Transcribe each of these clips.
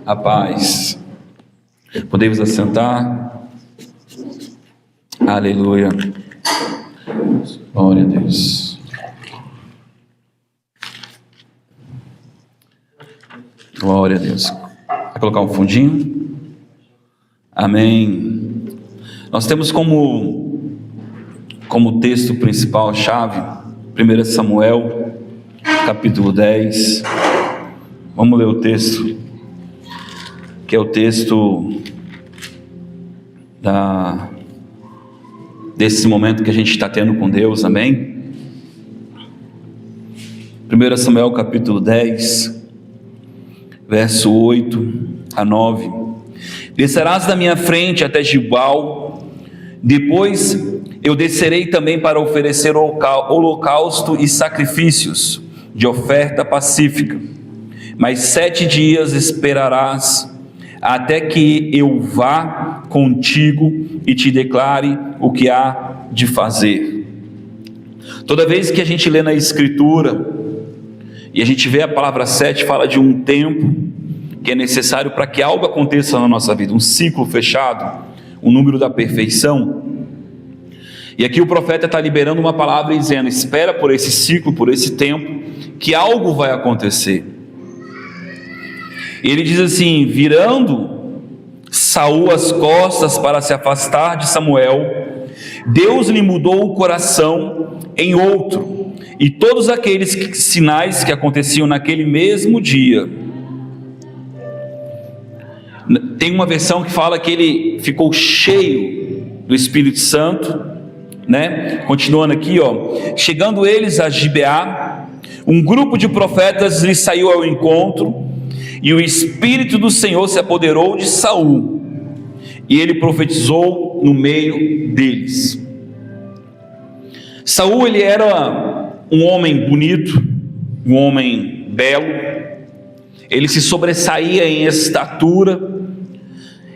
A paz. Podemos assentar? Aleluia. Glória a Deus. Glória a Deus. Vai colocar um fundinho? Amém. Nós temos como texto principal, chave, 1 Samuel, capítulo 10. Vamos ler o texto, que é o texto desse momento que a gente está tendo com Deus, amém? 1 Samuel capítulo 10, verso 8 a 9. Descerás da minha frente até Gilgal, depois eu descerei também para oferecer holocausto e sacrifícios de oferta pacífica. Mas 7 dias esperarás, até que eu vá contigo e te declare o que há de fazer. Toda vez que a gente lê na Escritura, e a gente vê a palavra 7, fala de um tempo que é necessário para que algo aconteça na nossa vida, um ciclo fechado, um número da perfeição. E aqui o profeta está liberando uma palavra e dizendo: espera por esse ciclo, por esse tempo, que algo vai acontecer. Ele diz assim: virando Saul as costas para se afastar de Samuel, Deus lhe mudou o coração em outro, e todos aqueles sinais que aconteciam naquele mesmo dia. Tem uma versão que fala que ele ficou cheio do Espírito Santo, né? Continuando aqui, chegando eles a Gibeá, um grupo de profetas lhe saiu ao encontro, e o Espírito do Senhor se apoderou de Saul, e ele profetizou no meio deles. Saul, ele era um homem bonito, um homem belo, ele se sobressaía em estatura.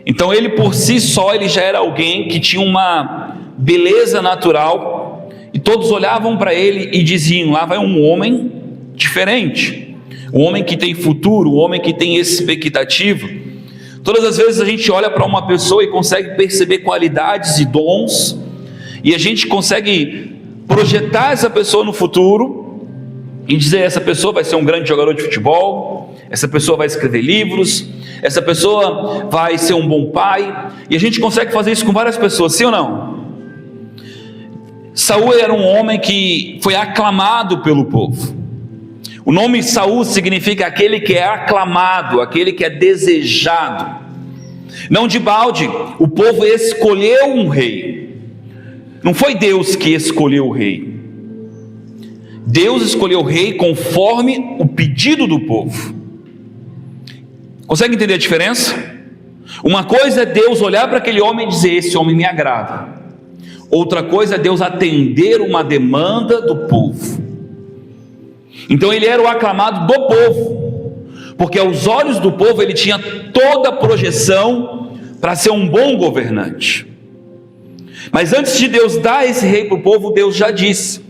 Então ele por si só, ele já era alguém que tinha uma beleza natural, e todos olhavam para ele e diziam: lá vai um homem diferente, um homem que tem futuro, um homem que tem expectativa. Todas as vezes a gente olha para uma pessoa e consegue perceber qualidades e dons, e a gente consegue projetar essa pessoa no futuro e dizer: essa pessoa vai ser um grande jogador de futebol, essa pessoa vai escrever livros, essa pessoa vai ser um bom pai. E a gente consegue fazer isso com várias pessoas, sim ou não? Saul era um homem que foi aclamado pelo povo. O nome Saul significa aquele que é aclamado, aquele que é desejado. Não de balde, o povo escolheu um rei. Não foi Deus que escolheu o rei. Deus escolheu o rei conforme o pedido do povo. Consegue entender a diferença? Uma coisa é Deus olhar para aquele homem e dizer: esse homem me agrada. Outra coisa é Deus atender uma demanda do povo. Então ele era o aclamado do povo, porque aos olhos do povo ele tinha toda a projeção para ser um bom governante. Mas antes de Deus dar esse rei para o povo, Deus já disse: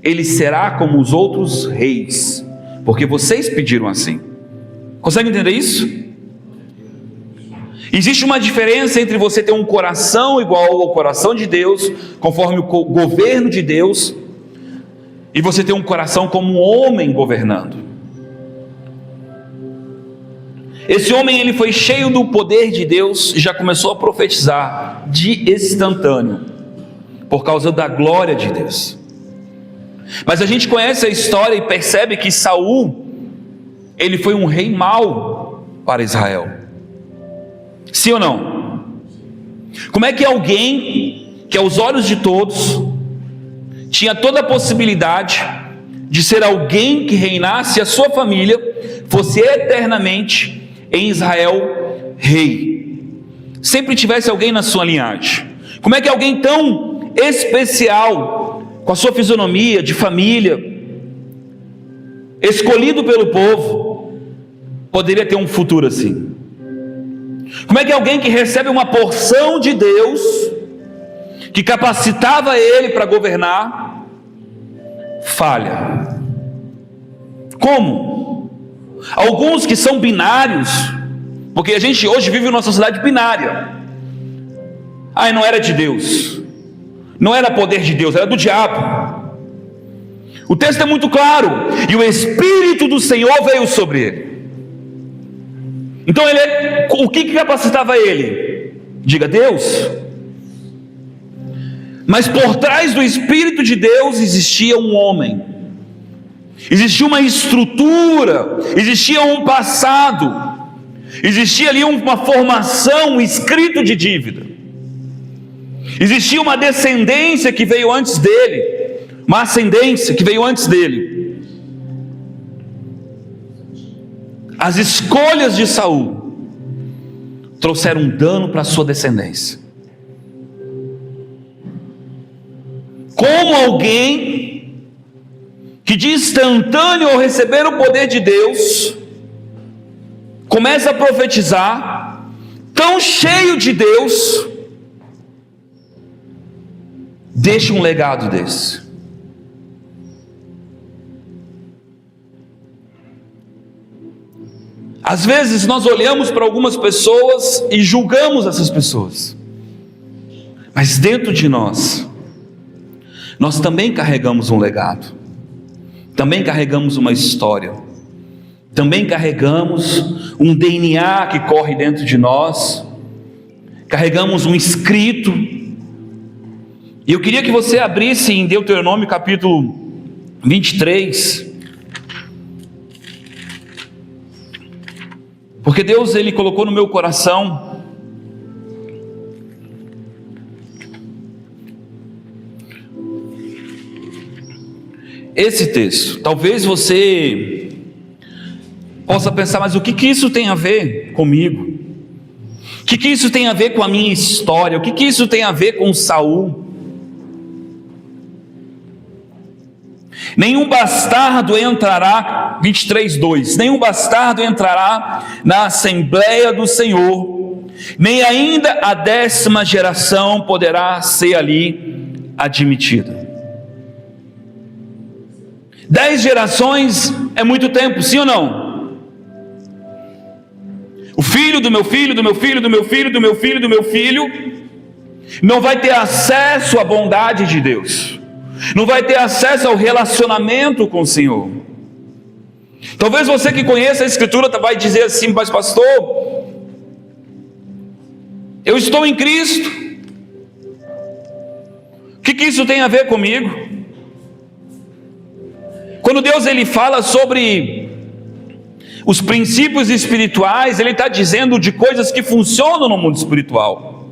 ele será como os outros reis, porque vocês pediram assim. Consegue entender isso? Existe uma diferença entre você ter um coração igual ao coração de Deus, conforme o governo de Deus, e você ter um coração como um homem governando. Esse homem, ele foi cheio do poder de Deus e já começou a profetizar de instantâneo, por causa da glória de Deus. Mas a gente conhece a história e percebe que Saul, ele foi um rei mau para Israel. Sim ou não? Como é que alguém que aos olhos de todos tinha toda a possibilidade de ser alguém que reinasse, a sua família fosse eternamente em Israel rei, sempre tivesse alguém na sua linhagem? Como é que alguém tão especial, com a sua fisionomia de família, escolhido pelo povo, poderia ter um futuro assim? Como é que alguém que recebe uma porção de Deus, que capacitava ele para governar, falha? Como? Alguns que são binários, Porque a gente hoje vive numa sociedade binária. Não era de Deus, não era poder de Deus, era do diabo. O texto é muito claro: e o Espírito do Senhor veio sobre ele. Então o que capacitava ele? Diga, Deus. Mas por trás do Espírito de Deus existia um homem, existia uma estrutura, existia um passado, existia ali uma formação, um escrito de dívida, existia uma descendência que veio antes dele, uma ascendência que veio antes dele. As escolhas de Saul trouxeram um dano para a sua descendência. Como alguém que de instantâneo ao receber o poder de Deus, começa a profetizar, tão cheio de Deus, deixa um legado desse. Às vezes nós olhamos para algumas pessoas e julgamos essas pessoas, mas dentro de nós também carregamos um legado, também carregamos uma história, também carregamos um DNA que corre dentro de nós, carregamos um escrito. E eu queria que você abrisse em Deuteronômio capítulo 23, porque Deus, Ele colocou no meu coração esse texto. Talvez você possa pensar, mas o que isso tem a ver comigo? O que isso tem a ver com a minha história? O que isso tem a ver com Saul? Nenhum bastardo entrará, 23:2, nenhum bastardo entrará na Assembleia do Senhor, nem ainda a 10ª geração poderá ser ali admitida. 10 gerações é muito tempo, sim ou não? O filho do meu filho, do meu filho, do meu filho, do meu filho, do meu filho, não vai ter acesso à bondade de Deus, não vai ter acesso ao relacionamento com o Senhor. Talvez você que conheça a Escritura vai dizer assim, mas pastor, eu estou em Cristo, o que isso tem a ver comigo? Quando Deus ele fala sobre os princípios espirituais, Ele está dizendo de coisas que funcionam no mundo espiritual,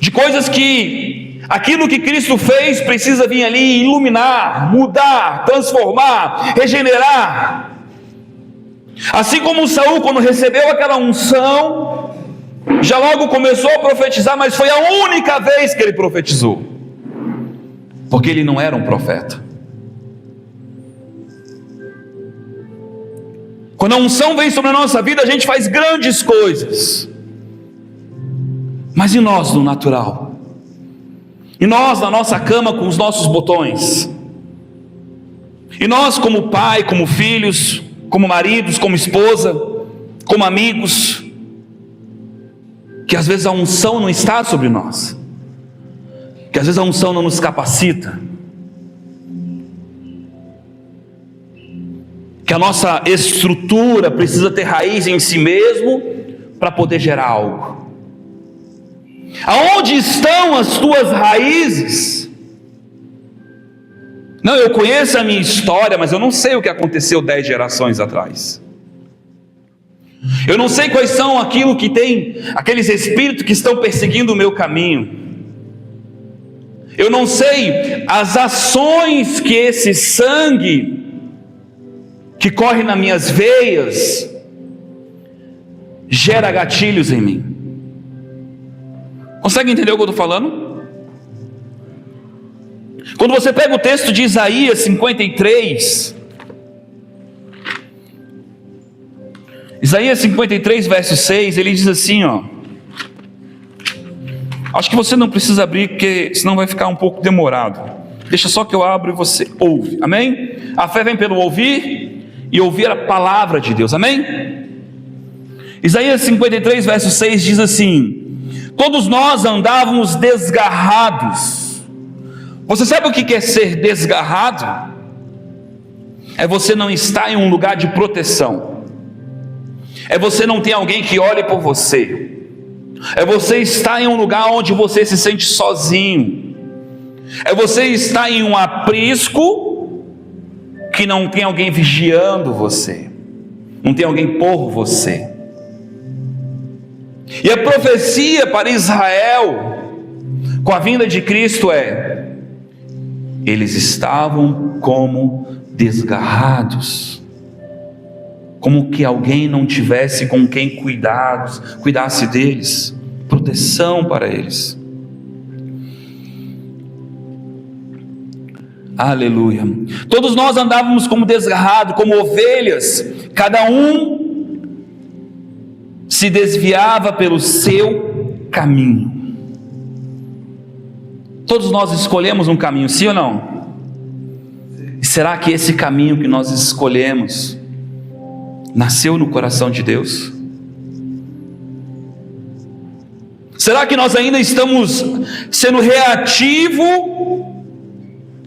de coisas que aquilo que Cristo fez precisa vir ali iluminar, mudar, transformar, regenerar. Assim como Saul, quando recebeu aquela unção, já logo começou a profetizar, mas foi a única vez que ele profetizou, porque ele não era um profeta. Quando a unção vem sobre a nossa vida, a gente faz grandes coisas, mas e nós no natural? E nós na nossa cama com os nossos botões? E nós como pai, como filhos, como maridos, como esposa, como amigos, que às vezes a unção não está sobre nós, que às vezes a unção não nos capacita, que a nossa estrutura precisa ter raiz em si mesmo para poder gerar algo. Aonde estão as tuas raízes? Não, eu conheço a minha história, mas eu não sei o que aconteceu 10 gerações atrás. Eu não sei quais são aquilo que tem, aqueles espíritos que estão perseguindo o meu caminho. Eu não sei as ações que esse sangue que corre nas minhas veias gera gatilhos em mim. Consegue entender o que eu estou falando? Quando você pega o texto de Isaías 53, Isaías 53 verso 6, ele diz assim, acho que você não precisa abrir, porque senão vai ficar um pouco demorado. Deixa só que eu abro e você ouve, amém? A fé vem pelo ouvir, e ouvir a palavra de Deus, amém? Isaías 53, verso 6 diz assim: todos nós andávamos desgarrados. Você sabe o que é ser desgarrado? É você não estar em um lugar de proteção, é você não ter alguém que olhe por você, é você estar em um lugar onde você se sente sozinho, é você estar em um aprisco que não tem alguém vigiando você, não tem alguém por você. E a profecia para Israel com a vinda de Cristo é: eles estavam como desgarrados, como que alguém não tivesse com quem cuidasse deles, proteção para eles. Aleluia. Todos nós andávamos como desgarrados, como ovelhas, cada um se desviava pelo seu caminho. Todos nós escolhemos um caminho, sim ou não? E será que esse caminho que nós escolhemos nasceu no coração de Deus? Será que nós ainda estamos sendo reativo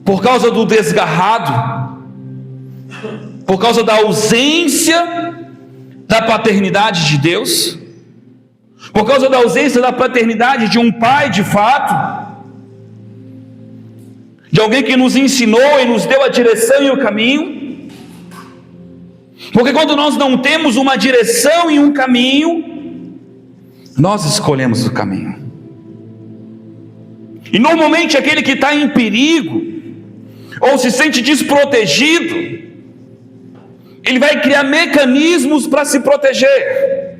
por causa do desgarrado, por causa da ausência da paternidade de Deus, por causa da ausência da paternidade de um pai de fato, de alguém que nos ensinou e nos deu a direção e o caminho? Porque quando nós não temos uma direção e um caminho, nós escolhemos o caminho. E normalmente aquele que está em perigo, ou se sente desprotegido, ele vai criar mecanismos para se proteger.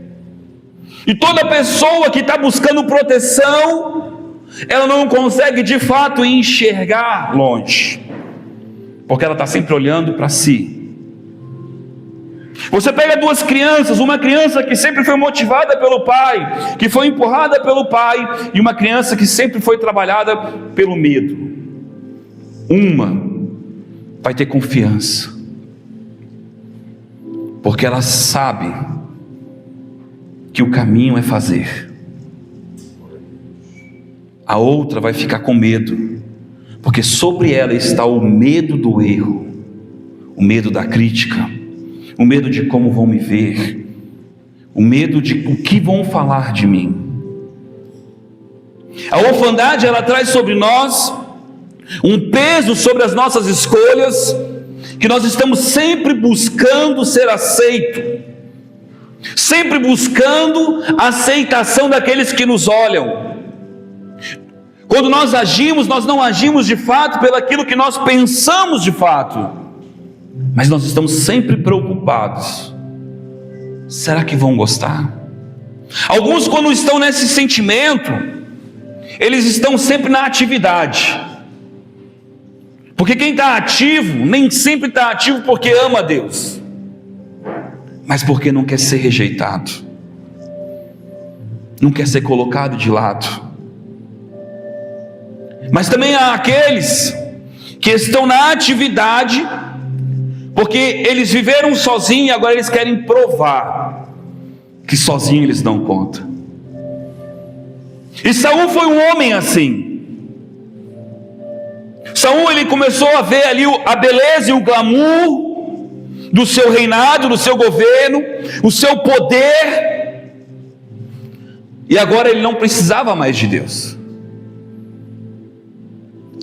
E toda pessoa que está buscando proteção, ela não consegue de fato enxergar longe, porque ela está sempre olhando para si. Você pega duas crianças, uma criança que sempre foi motivada pelo pai, que foi empurrada pelo pai, e uma criança que sempre foi trabalhada pelo medo. Uma vai ter confiança, porque ela sabe que o caminho é fazer. A outra vai ficar com medo, porque sobre ela está o medo do erro, o medo da crítica, o medo de como vão me ver, o medo de o que vão falar de mim. A orfandade, ela traz sobre nós um peso sobre as nossas escolhas, que nós estamos sempre buscando ser aceito, sempre buscando a aceitação daqueles que nos olham. Quando nós agimos, nós não agimos de fato pelo aquilo que nós pensamos de fato, mas nós estamos sempre preocupados. Será que vão gostar? Alguns, quando estão nesse sentimento, eles estão sempre na atividade, porque quem está ativo, nem sempre está ativo porque ama a Deus, mas porque não quer ser rejeitado, não quer ser colocado de lado. Mas também há aqueles que estão na atividade, porque eles viveram sozinhos e agora eles querem provar que sozinhos eles dão conta. E Saul foi um homem assim. Saul, ele começou a ver ali a beleza e o glamour do seu reinado, do seu governo, o seu poder, e agora ele não precisava mais de Deus.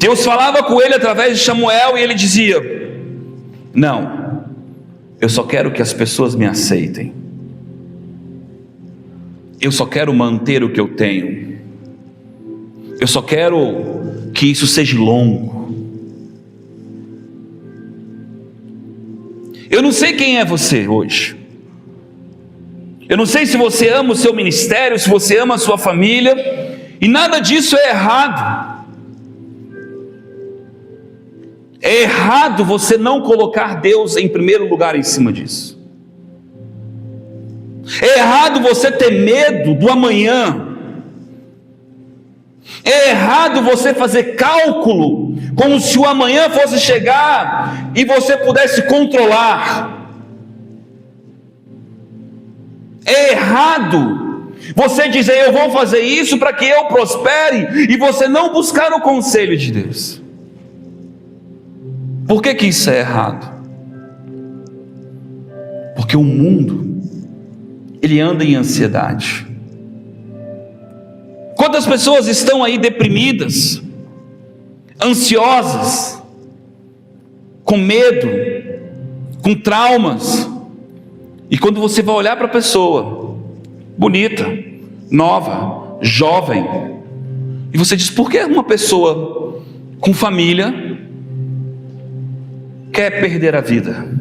Deus falava com ele através de Samuel e ele dizia: não, eu só quero que as pessoas me aceitem, eu só quero manter o que eu tenho, eu só quero que isso seja longo. Eu não sei quem é você hoje, eu não sei se você ama o seu ministério, se você ama a sua família, e nada disso é errado. É errado você não colocar Deus em primeiro lugar em cima disso. É errado você ter medo do amanhã. É errado você fazer cálculo como se o amanhã fosse chegar e você pudesse controlar. É errado errado você dizer: eu vou fazer isso para que eu prospere, e você não buscar o conselho de Deus. Por que isso é errado? Porque o mundo, ele anda em ansiedade. Quantas pessoas estão aí deprimidas, ansiosas, com medo, com traumas, e quando você vai olhar para a pessoa, bonita, nova, jovem, e você diz: por que uma pessoa com família quer perder a vida?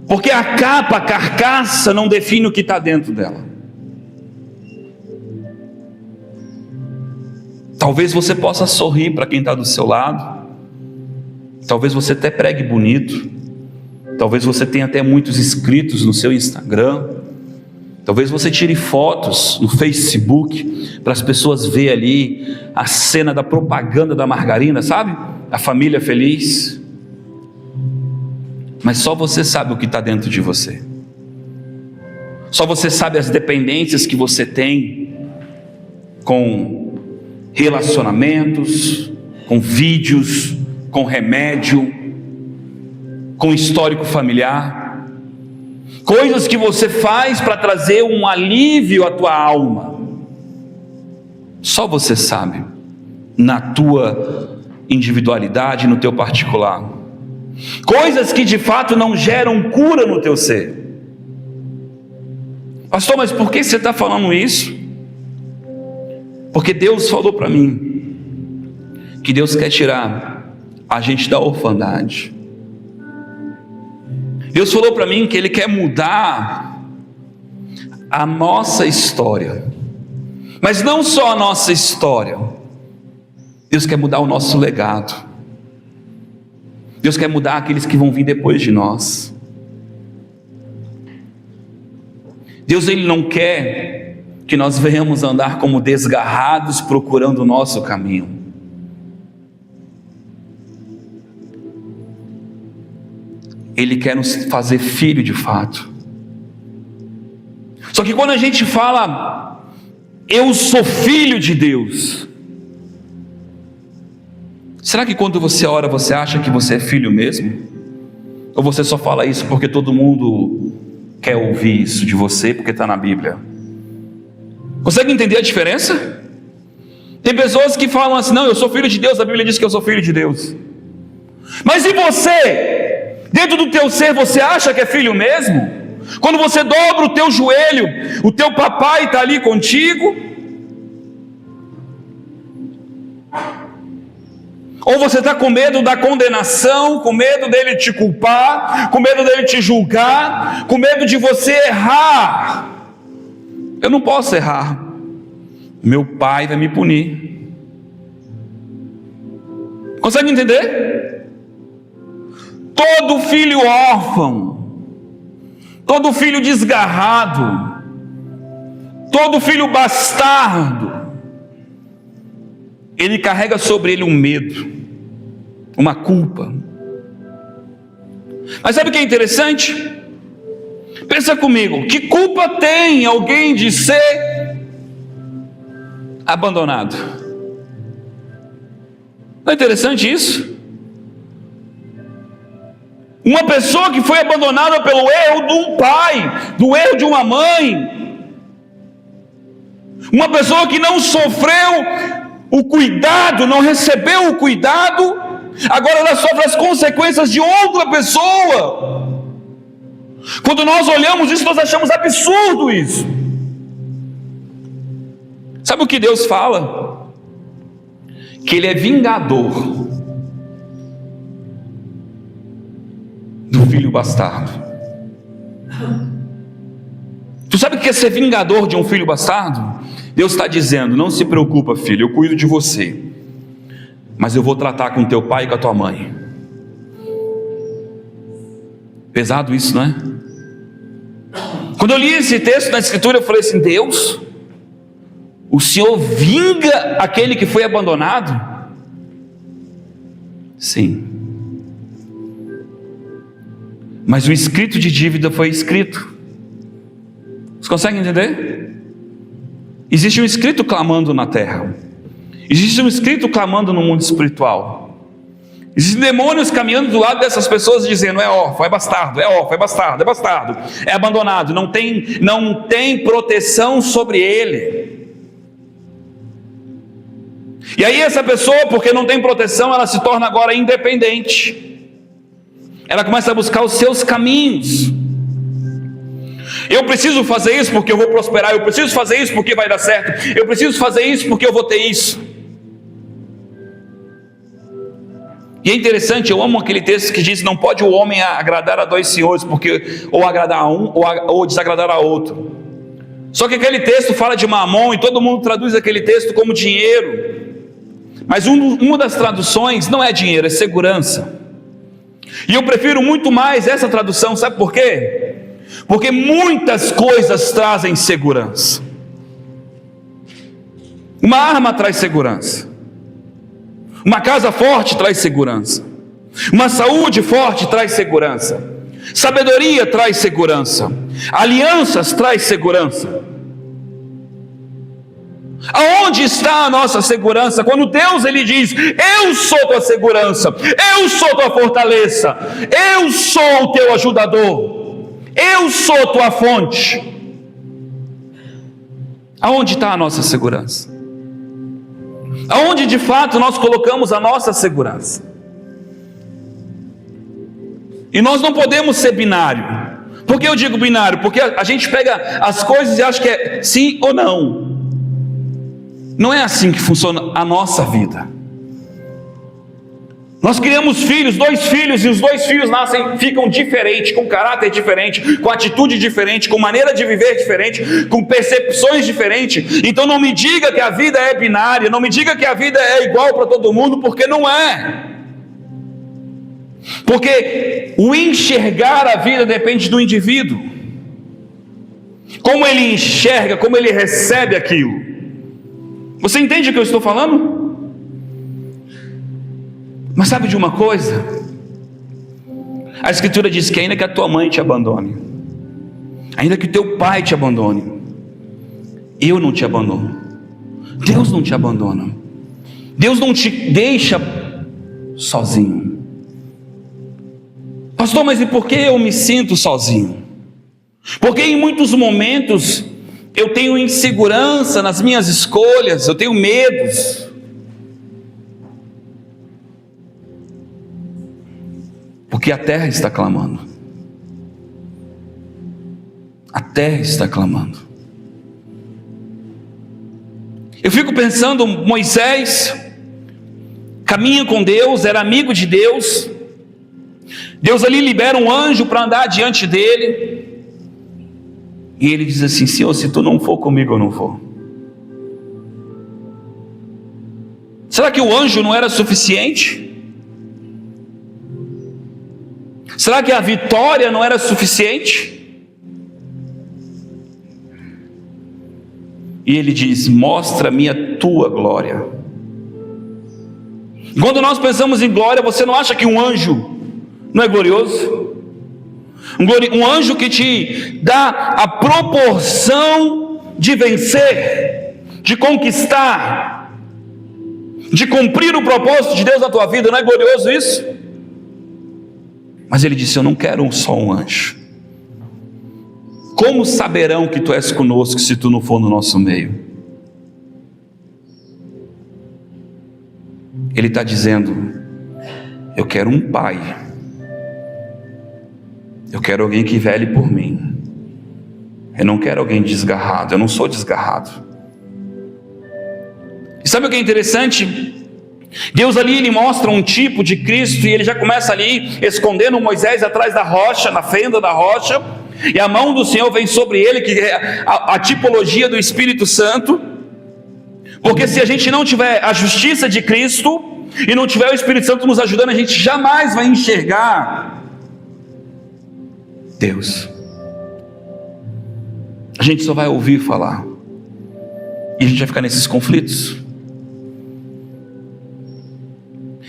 Porque a capa, a carcaça não define o que está dentro dela. Talvez você possa sorrir para quem está do seu lado, talvez você até pregue bonito, talvez você tenha até muitos inscritos no seu Instagram, talvez você tire fotos no Facebook para as pessoas verem ali a cena da propaganda da margarina, sabe? A família feliz. Mas só você sabe o que está dentro de você. Só você sabe as dependências que você tem com relacionamentos, com vídeos, com remédio, com histórico familiar, coisas que você faz para trazer um alívio à tua alma. Só você sabe, na tua individualidade, no teu particular. Coisas que de fato não geram cura no teu ser. Pastor, mas por que você está falando isso? Porque Deus falou para mim que Deus quer tirar a gente da orfandade. Deus falou para mim que Ele quer mudar a nossa história. Mas não só a nossa história. Deus quer mudar o nosso legado. Deus quer mudar aqueles que vão vir depois de nós. Deus, Ele não quer que nós venhamos andar como desgarrados procurando o nosso caminho. Ele quer nos fazer filho de fato. Só que quando a gente fala: eu sou filho de Deus, será que quando você ora você acha que você é filho mesmo? Ou você só fala isso porque todo mundo quer ouvir isso de você, porque está na Bíblia? Consegue entender a diferença? Tem pessoas que falam assim: não, eu sou filho de Deus, a Bíblia diz que eu sou filho de Deus. Mas e você? Dentro do teu ser você acha que é filho mesmo? Quando você dobra o teu joelho, o teu papai está ali contigo? Ou você está com medo da condenação, com medo dele te culpar, com medo dele te julgar, com medo de você errar? Eu não posso errar, meu pai vai me punir. Consegue entender? Todo filho órfão, todo filho desgarrado, todo filho bastardo, ele carrega sobre ele um medo, uma culpa. Mas sabe o que é interessante? Pensa comigo, que culpa tem alguém de ser abandonado? Não é interessante isso? Uma pessoa que foi abandonada pelo erro de um pai, do erro de uma mãe, uma pessoa que não sofreu o cuidado, não recebeu o cuidado, agora ela sofre as consequências de outra pessoa. Quando nós olhamos isso, nós achamos absurdo isso. Sabe o que Deus fala? Que Ele é vingador do filho bastardo. Tu sabe o que é ser vingador de um filho bastardo? Deus está dizendo: não se preocupa, filho, eu cuido de você, mas eu vou tratar com teu pai e com a tua mãe. Pesado isso, não é? Quando eu li esse texto na Escritura, eu falei assim: Deus, o Senhor vinga aquele que foi abandonado? Sim. mas o escrito de dívida foi escrito. Vocês conseguem entender? Existe um escrito clamando na terra, existe um escrito clamando no mundo espiritual. Existem demônios caminhando do lado dessas pessoas dizendo: é órfão, é bastardo, é órfão, é bastardo, é bastardo, é abandonado, não tem proteção sobre ele. E aí essa pessoa, porque não tem proteção, ela se torna agora independente. Ela começa a buscar os seus caminhos. Eu preciso fazer isso porque eu vou prosperar, eu preciso fazer isso porque vai dar certo, eu preciso fazer isso porque eu vou ter isso. E é interessante, eu amo aquele texto que diz: não pode o homem agradar a dois senhores, porque ou agradar a um ou desagradar a outro. Só que aquele texto fala de mamon e todo mundo traduz aquele texto como dinheiro. Mas uma das traduções não é dinheiro, é segurança. E eu prefiro muito mais essa tradução, sabe por quê? Porque muitas coisas trazem segurança. Uma arma traz segurança, uma casa forte traz segurança, uma saúde forte traz segurança, sabedoria traz segurança, alianças traz segurança. Aonde está a nossa segurança? Quando Deus ele diz: eu sou tua segurança, eu sou tua fortaleza, eu sou o teu ajudador, eu sou tua fonte. Aonde está a nossa segurança? Aonde de fato nós colocamos a nossa segurança? E nós não podemos ser binário. Por que eu digo binário? Porque a gente pega as coisas e acha que é sim ou não. Não é assim que funciona a nossa vida. Nós criamos filhos, 2 filhos, e os 2 filhos ficam diferentes, com caráter diferente, com atitude diferente, com maneira de viver diferente, com percepções diferentes. Então não me diga que a vida é binária, não me diga que a vida é igual para todo mundo, porque não é. Porque o enxergar a vida depende do indivíduo. Como ele enxerga, como ele recebe aquilo. Você entende o que eu estou falando? Mas sabe de uma coisa? A Escritura diz que ainda que a tua mãe te abandone, ainda que o teu pai te abandone, eu não te abandono. Deus não te abandona. Deus não te deixa sozinho. Pastor, mas e por que eu me sinto sozinho? Porque em muitos momentos eu tenho insegurança nas minhas escolhas, eu tenho medos. Porque a terra está clamando. A terra está clamando. Eu fico pensando, Moisés caminha com Deus, era amigo de Deus. Deus ali libera um anjo para andar diante dele. E ele diz assim: Senhor, se tu não for comigo, eu não vou. Será que o anjo não era suficiente? Será que a vitória não era suficiente? E ele diz: mostra-me a tua glória. Quando nós pensamos em glória, você não acha que um anjo não é glorioso? Um anjo que te dá a proporção de vencer, de conquistar, de cumprir o propósito de Deus na tua vida, não é glorioso isso? Mas ele disse: eu não quero só um anjo. Como saberão que tu és conosco se tu não for no nosso meio? Ele está dizendo: eu quero um pai. Eu quero alguém que vele por mim. Eu não quero alguém desgarrado. Eu não sou desgarrado. E sabe o que é interessante? Deus ali, ele mostra um tipo de Cristo, e ele já começa ali escondendo Moisés atrás da rocha, na fenda da rocha, e a mão do Senhor vem sobre ele, que é a tipologia do Espírito Santo. Porque se a gente não tiver a justiça de Cristo e não tiver o Espírito Santo nos ajudando, a gente jamais vai enxergar Deus. A gente só vai ouvir falar, e a gente vai ficar nesses conflitos.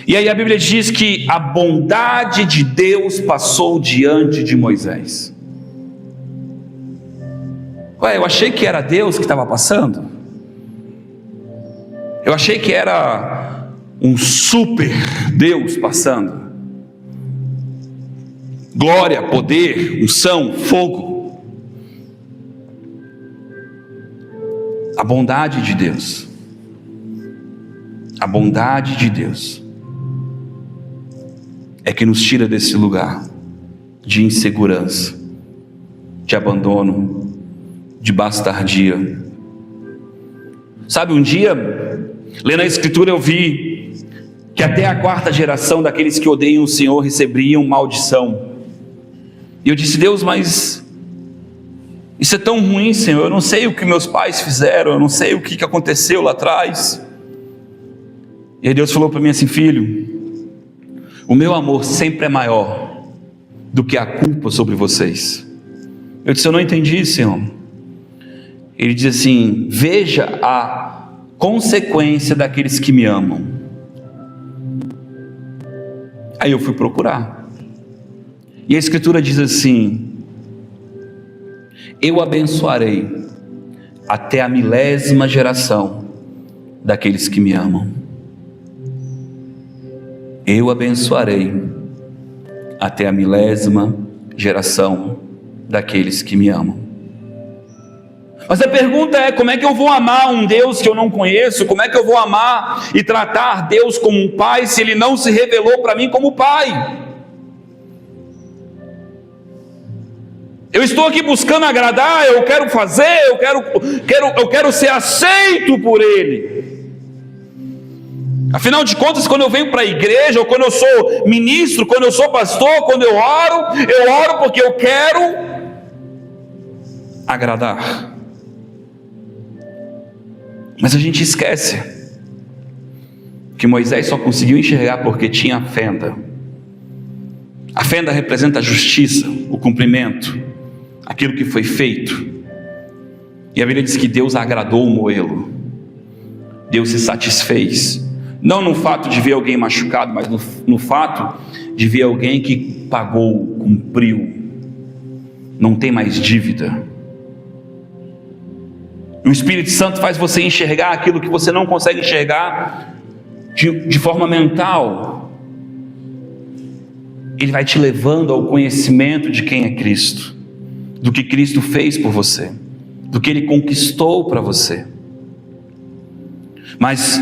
E aí a Bíblia diz que a bondade de Deus passou diante de Moisés. Ué, eu achei que era Deus que estava passando. Eu achei que era um super Deus passando. Glória, poder, unção, fogo. A bondade de Deus. A bondade de Deus é que nos tira desse lugar de insegurança, de abandono, de bastardia. Sabe, um dia, lendo a Escritura, eu vi que até a 4ª geração daqueles que odeiam o Senhor recebiam maldição. E eu disse: Deus, mas isso é tão ruim, Senhor. Eu não sei o que meus pais fizeram, eu não sei o que aconteceu lá atrás. E aí Deus falou para mim assim: filho, o meu amor sempre é maior do que a culpa sobre vocês. Eu disse: eu não entendi, Senhor. Ele diz assim: veja a consequência daqueles que me amam. Aí eu fui procurar, e a Escritura diz assim: eu abençoarei até a 1000ª geração daqueles que me amam. Eu abençoarei até a 1000ª geração daqueles que me amam. Mas a pergunta é: como é que eu vou amar um Deus que eu não conheço? Como é que eu vou amar e tratar Deus como um pai se Ele não se revelou para mim como pai? Eu estou aqui buscando agradar, eu quero fazer, eu quero ser aceito por Ele. Afinal de contas, quando eu venho para a igreja, ou quando eu sou ministro, quando eu sou pastor, quando eu oro porque eu quero agradar. Mas a gente esquece que Moisés só conseguiu enxergar porque tinha a fenda. A fenda representa a justiça, o cumprimento, aquilo que foi feito. E a Bíblia diz que Deus agradou o moê-lo. Deus se satisfez, não no fato de ver alguém machucado, mas no fato de ver alguém que pagou, cumpriu, não tem mais dívida. O Espírito Santo faz você enxergar aquilo que você não consegue enxergar de forma mental. Ele vai te levando ao conhecimento de quem é Cristo, do que Cristo fez por você, do que Ele conquistou para você. Mas,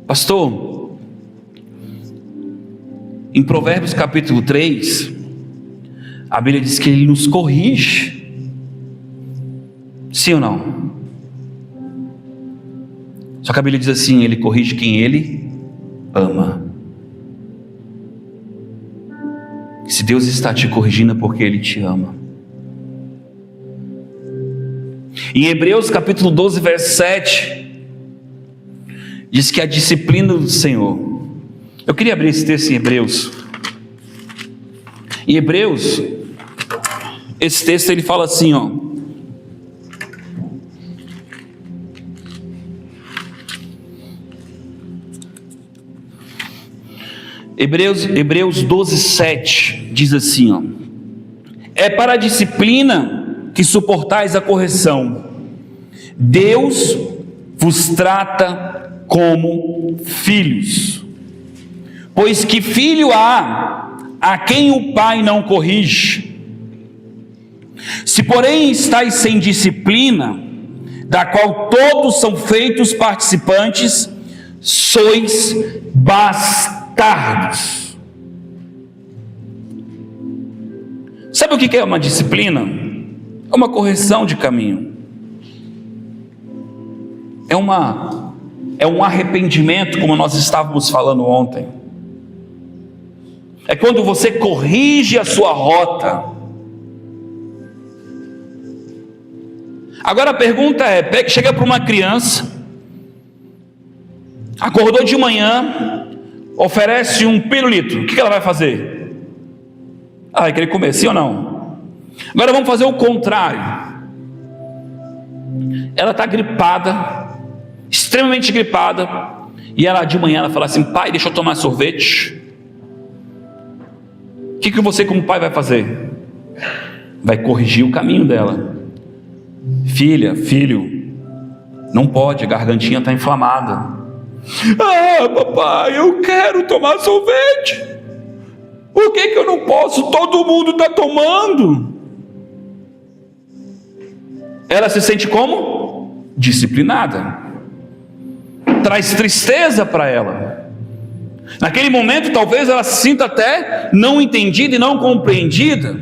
pastor, em Provérbios capítulo 3, a Bíblia diz que Ele nos corrige. Sim ou não? Só que a Bíblia diz assim: Ele corrige quem Ele ama. Se Deus está te corrigindo é porque Ele te ama. Em Hebreus capítulo 12, verso 7, diz que a disciplina do Senhor. Eu queria abrir esse texto em Hebreus. Em Hebreus, esse texto ele fala assim, ó: Hebreus 12, 7 diz assim, ó: é para a disciplina que suportais a correção. Deus vos trata como filhos. Pois que filho há a quem o pai não corrige? Se porém estáis sem disciplina, da qual todos são feitos participantes, sois bastardos. Sabe o que é uma disciplina? É uma correção de caminho. É um arrependimento, como nós estávamos falando ontem. É quando você corrige a sua rota. Agora a pergunta é: chega para uma criança, acordou de manhã, oferece um pirulito, o que ela vai fazer? Ela vai querer comer, sim ou não? Agora vamos fazer o contrário. Ela está gripada, extremamente gripada, e ela de manhã ela fala assim: pai, deixa eu tomar sorvete. O que você como pai vai fazer? Vai corrigir o caminho dela. Filha, filho, não pode, a gargantinha está inflamada. Ah, papai, eu quero tomar sorvete. Por que eu não posso? Todo mundo está tomando. Ela se sente como? Disciplinada. Traz tristeza para ela. Naquele momento talvez ela se sinta até não entendida e não compreendida.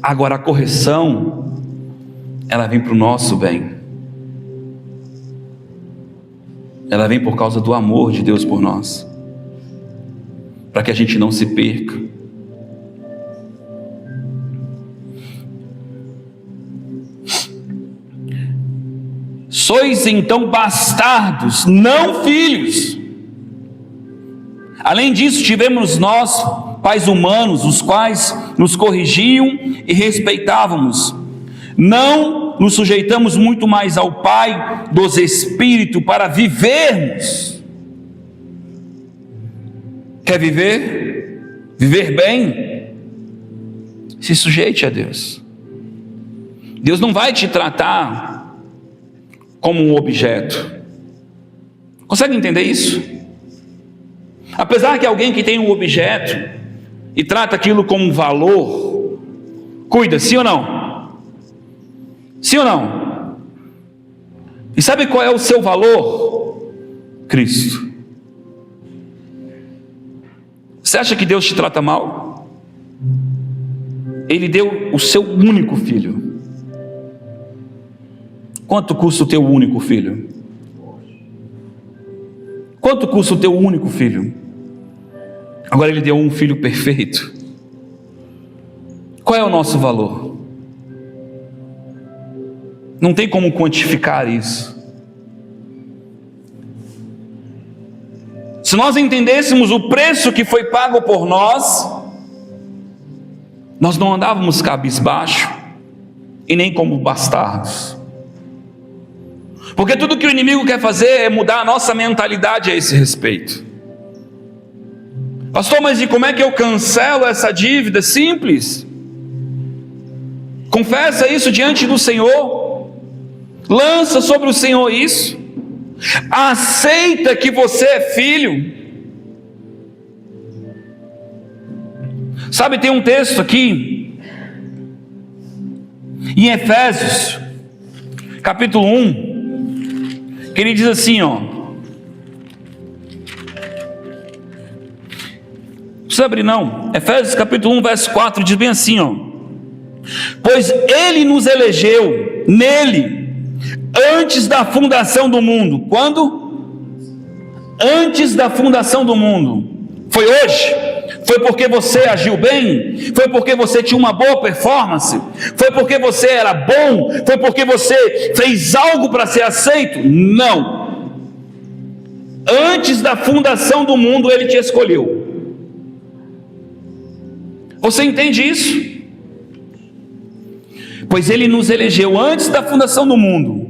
Agora a correção, ela vem para o nosso bem. Ela vem por causa do amor de Deus por nós, para que a gente não se perca. Sois então bastardos, não filhos. Além disso, tivemos nós pais humanos, os quais nos corrigiam e respeitávamos. Não nos sujeitamos muito mais ao Pai dos Espíritos para vivermos. Quer viver? Viver bem? Se sujeite a Deus. Deus não vai te tratar como um objeto. Consegue entender isso? Apesar que alguém que tem um objeto e trata aquilo como um valor, cuida, sim ou não? Sim ou não? E sabe qual é o seu valor? Cristo. Você acha que Deus te trata mal? Ele deu o seu único filho. Quanto custa o teu único filho? Quanto custa o teu único filho? Agora ele deu um filho perfeito. Qual é o nosso valor? Não tem como quantificar isso. Se nós entendêssemos o preço que foi pago por nós, nós não andávamos cabisbaixo e nem como bastardos. Porque tudo que o inimigo quer fazer é mudar a nossa mentalidade a esse respeito. Pastor, mas e como é que eu cancelo essa dívida? Simples. Confessa isso diante do Senhor. Lança sobre o Senhor isso. Aceita que você é filho. Sabe, tem um texto aqui em Efésios capítulo 1, que ele diz assim, ó. Não precisa abrir não. Efésios capítulo 1, verso 4, diz bem assim, ó. Pois ele nos elegeu nele antes da fundação do mundo. Quando? Antes da fundação do mundo. Foi hoje? Foi porque você agiu bem? Foi porque você tinha uma boa performance? Foi porque você era bom? Foi porque você fez algo para ser aceito? Não. Antes da fundação do mundo ele te escolheu. Você entende isso? Pois ele nos elegeu antes da fundação do mundo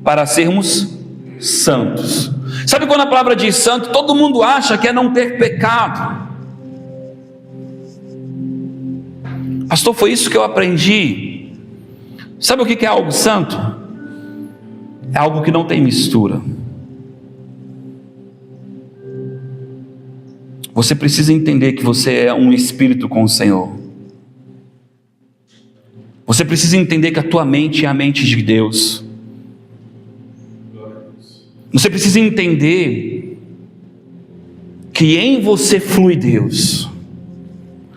para sermos santos. Sabe quando a palavra diz santo, todo mundo acha que é não ter pecado. Pastor, foi isso que eu aprendi. Sabe o que é algo santo? É algo que não tem mistura. Você precisa entender que você é um espírito com o Senhor. Você precisa entender que a tua mente é a mente de Deus. Você precisa entender que em você flui Deus,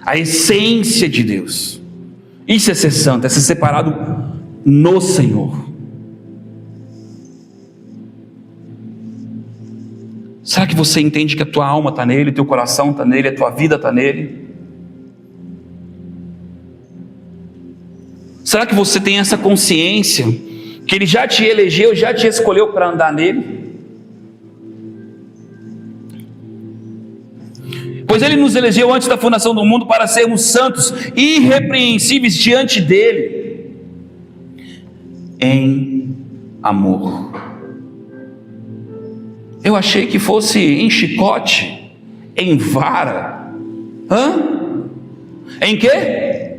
a essência de Deus. Isso é ser santo, é ser separado no Senhor. Será que você entende que a tua alma está nele, teu coração está nele, a tua vida está nele? Será que você tem essa consciência que ele já te elegeu, já te escolheu para andar nele? Pois ele nos elegeu antes da fundação do mundo para sermos santos, irrepreensíveis diante dele, em amor. Eu achei que fosse em chicote, em vara. Em quê?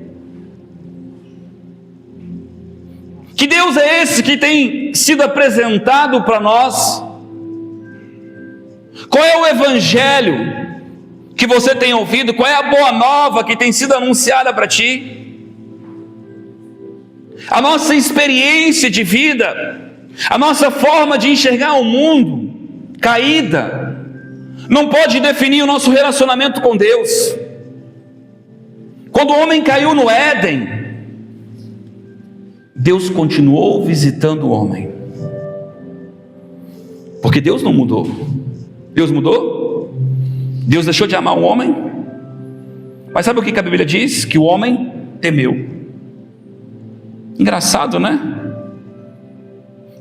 Que Deus é esse que tem sido apresentado para nós? Qual é o evangelho que você tem ouvido? Qual é a boa nova que tem sido anunciada para ti? A nossa experiência de vida, a nossa forma de enxergar o mundo caída, não pode definir o nosso relacionamento com Deus. Quando o homem caiu no Éden, Deus continuou visitando o homem, porque Deus não mudou. Deus mudou? Deus deixou de amar o homem? Mas sabe o que a Bíblia diz? Que o homem temeu. Engraçado, né?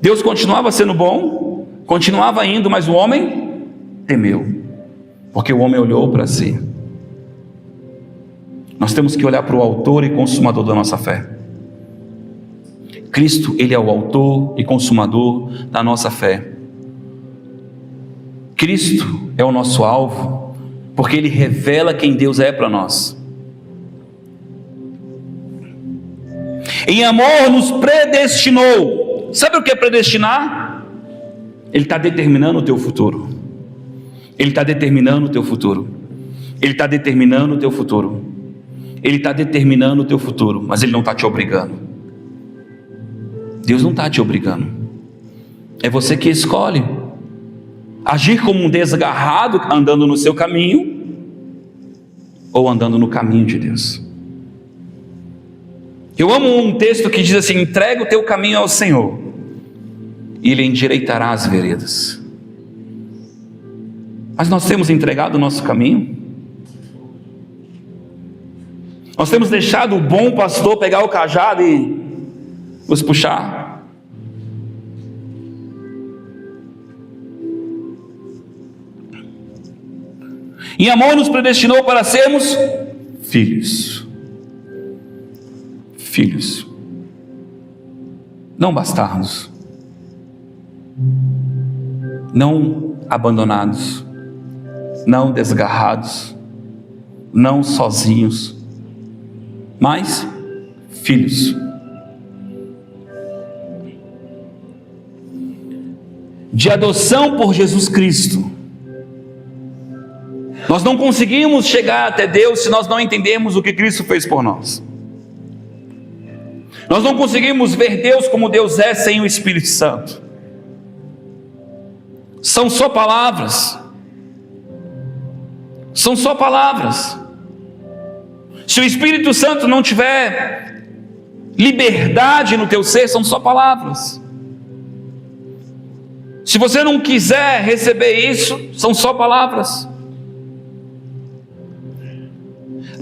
Deus continuava sendo bom, continuava indo, mas o homem temeu, porque o homem olhou para si. Nós temos que olhar para o autor e consumador da nossa fé. Cristo, Ele é o autor e consumador da nossa fé. Cristo é o nosso alvo, porque Ele revela quem Deus é para nós. Em amor nos predestinou. Sabe o que é predestinar? Ele está determinando o teu futuro. Ele está determinando o teu futuro. Ele está determinando o teu futuro. Ele está determinando o teu futuro, mas Ele não está te obrigando. Deus não está te obrigando. É você que escolhe agir como um desgarrado, andando no seu caminho, ou andando no caminho de Deus. Eu amo um texto que diz assim: entrega o teu caminho ao Senhor, e Ele endireitará as veredas. Mas nós temos entregado o nosso caminho? Nós temos deixado o bom pastor pegar o cajado e nos puxar? Em amor nos predestinou para sermos filhos. Filhos. Não bastardos. Não abandonados. Não desgarrados. Não sozinhos. Mas filhos. De adoção por Jesus Cristo. Nós não conseguimos chegar até Deus se nós não entendemos o que Cristo fez por nós. Nós não conseguimos ver Deus como Deus é sem o Espírito Santo. São só palavras. São só palavras. Se o Espírito Santo não tiver liberdade no teu ser, são só palavras. Se você não quiser receber isso, são só palavras.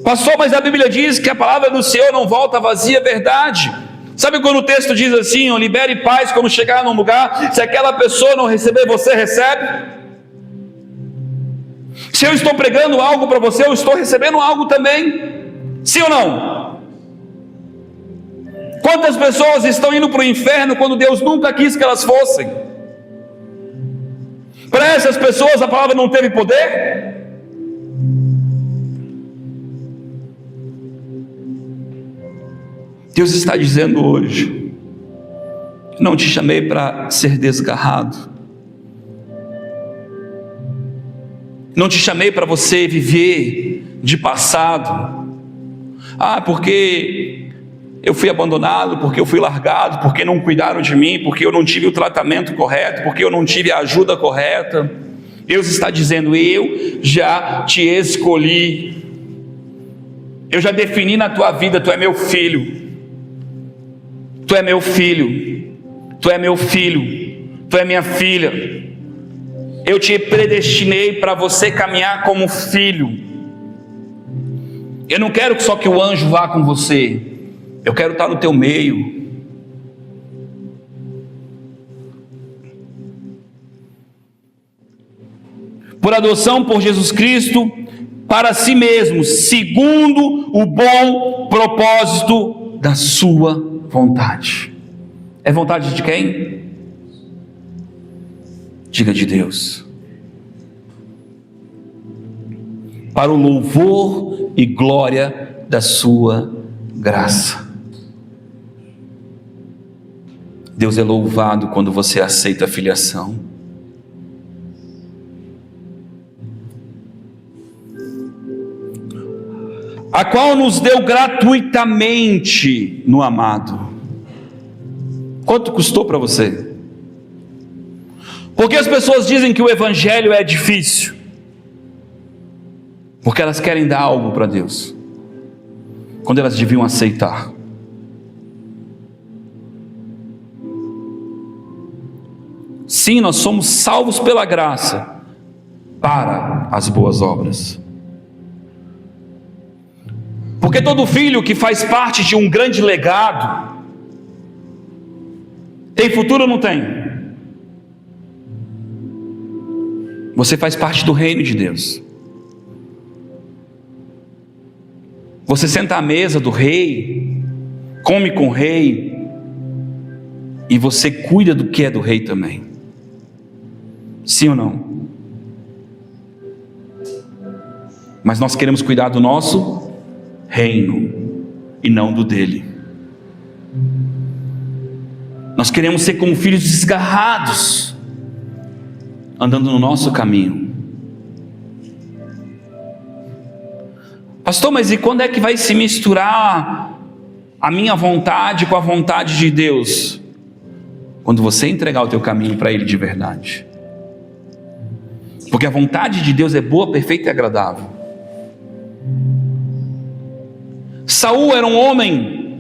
Pastor, mas a Bíblia diz que a palavra do Senhor não volta vazia, verdade. Sabe quando o texto diz assim: libere paz quando chegar num lugar, se aquela pessoa não receber, você recebe? Se eu estou pregando algo para você, eu estou recebendo algo também. Sim ou não? Quantas pessoas estão indo para o inferno quando Deus nunca quis que elas fossem? Para essas pessoas a palavra não teve poder? Deus está dizendo hoje: não te chamei para ser desgarrado, não te chamei para você viver de passado. Porque eu fui abandonado, porque eu fui largado, porque não cuidaram de mim, porque eu não tive o tratamento correto, porque eu não tive a ajuda correta. Deus está dizendo: eu já te escolhi, eu já defini na tua vida, tu é meu filho. Tu é meu filho, tu é meu filho, tu é minha filha. Eu te predestinei para você caminhar como filho. Eu não quero só que o anjo vá com você, eu quero estar no teu meio. Por adoção por Jesus Cristo, para si mesmo, segundo o bom propósito da sua vontade. É vontade de quem? Diga: de Deus. para o louvor e glória da sua graça. Deus é louvado quando você aceita a filiação. A qual nos deu gratuitamente no amado. Quanto custou para você? Porque as pessoas dizem que o evangelho é difícil? Porque elas querem dar algo para Deus, quando elas deviam aceitar. Sim, nós somos salvos pela graça para as boas obras. Porque todo filho que faz parte de um grande legado tem futuro ou não tem? Você faz parte do reino de Deus. Você senta à mesa do rei, come com o rei, e você cuida do que é do rei também. Sim ou não? Mas nós queremos cuidar do nosso reino e não do dele. Nós queremos ser como filhos desgarrados, andando no nosso caminho. Pastor, mas e quando é que vai se misturar a minha vontade com a vontade de Deus? Quando você entregar o teu caminho para Ele de verdade. Porque a vontade de Deus é boa, perfeita e agradável. Saul era um homem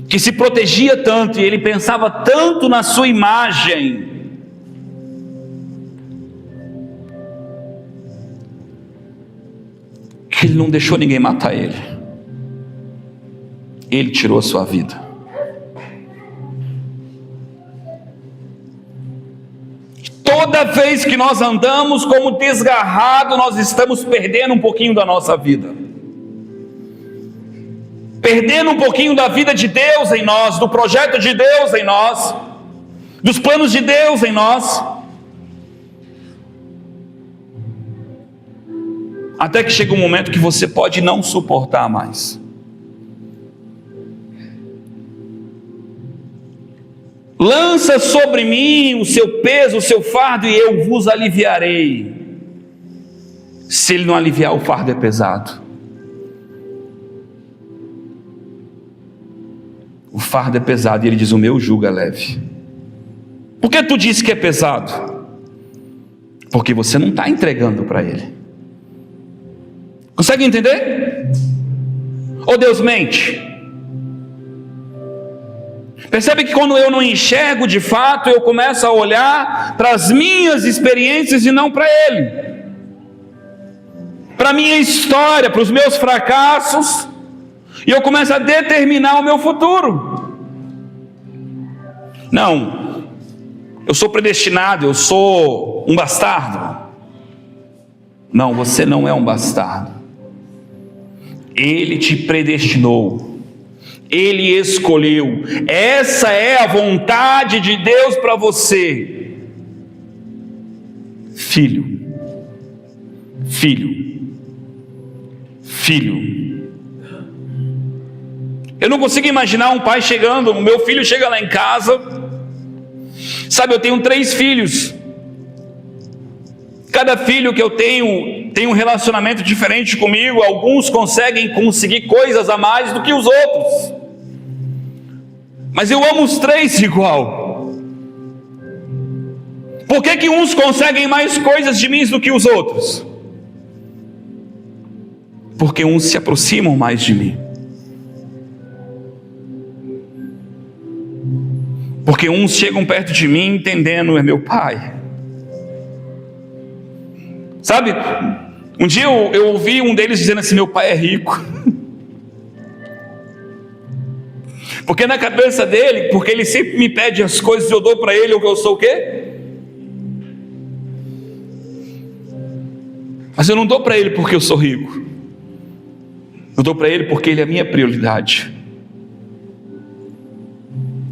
que se protegia tanto, e ele pensava tanto na sua imagem, que ele não deixou ninguém matar ele. Ele tirou a sua vida. Toda vez que nós andamos como desgarrado, nós estamos perdendo um pouquinho da nossa vida, perdendo um pouquinho da vida de Deus em nós, do projeto de Deus em nós, dos planos de Deus em nós, até que chega um momento que você pode não suportar mais. Lança sobre mim o seu peso, o seu fardo, e eu vos aliviarei. Se ele não aliviar, o fardo é pesado. O fardo é pesado, e ele diz: o meu jugo é leve. Por que tu disse que é pesado? Porque você não está entregando para ele. Consegue entender? Ou Deus mente? Percebe que quando eu não enxergo de fato, eu começo a olhar para as minhas experiências e não para Ele, para a minha história, para os meus fracassos, e eu começo a determinar o meu futuro. Não, eu sou predestinado, eu sou um bastardo. Não, você não é um bastardo. Ele te predestinou, Ele escolheu. Essa é a vontade de Deus para você. Filho, filho, filho. Eu não consigo imaginar um pai chegando, o meu filho chega lá em casa, sabe, eu tenho 3 filhos. Cada filho que eu tenho tem um relacionamento diferente comigo. Alguns conseguir coisas a mais do que os outros, mas eu amo os 3 igual. Por que uns conseguem mais coisas de mim do que os outros? Porque uns se aproximam mais de mim. Porque uns chegam perto de mim entendendo: é meu pai. Sabe, um dia eu ouvi um deles dizendo assim: meu pai é rico. Porque na cabeça dele, porque ele sempre me pede as coisas e eu dou para ele, eu sou o quê? Mas eu não dou para ele porque eu sou rico. Eu dou para ele porque ele é a minha prioridade.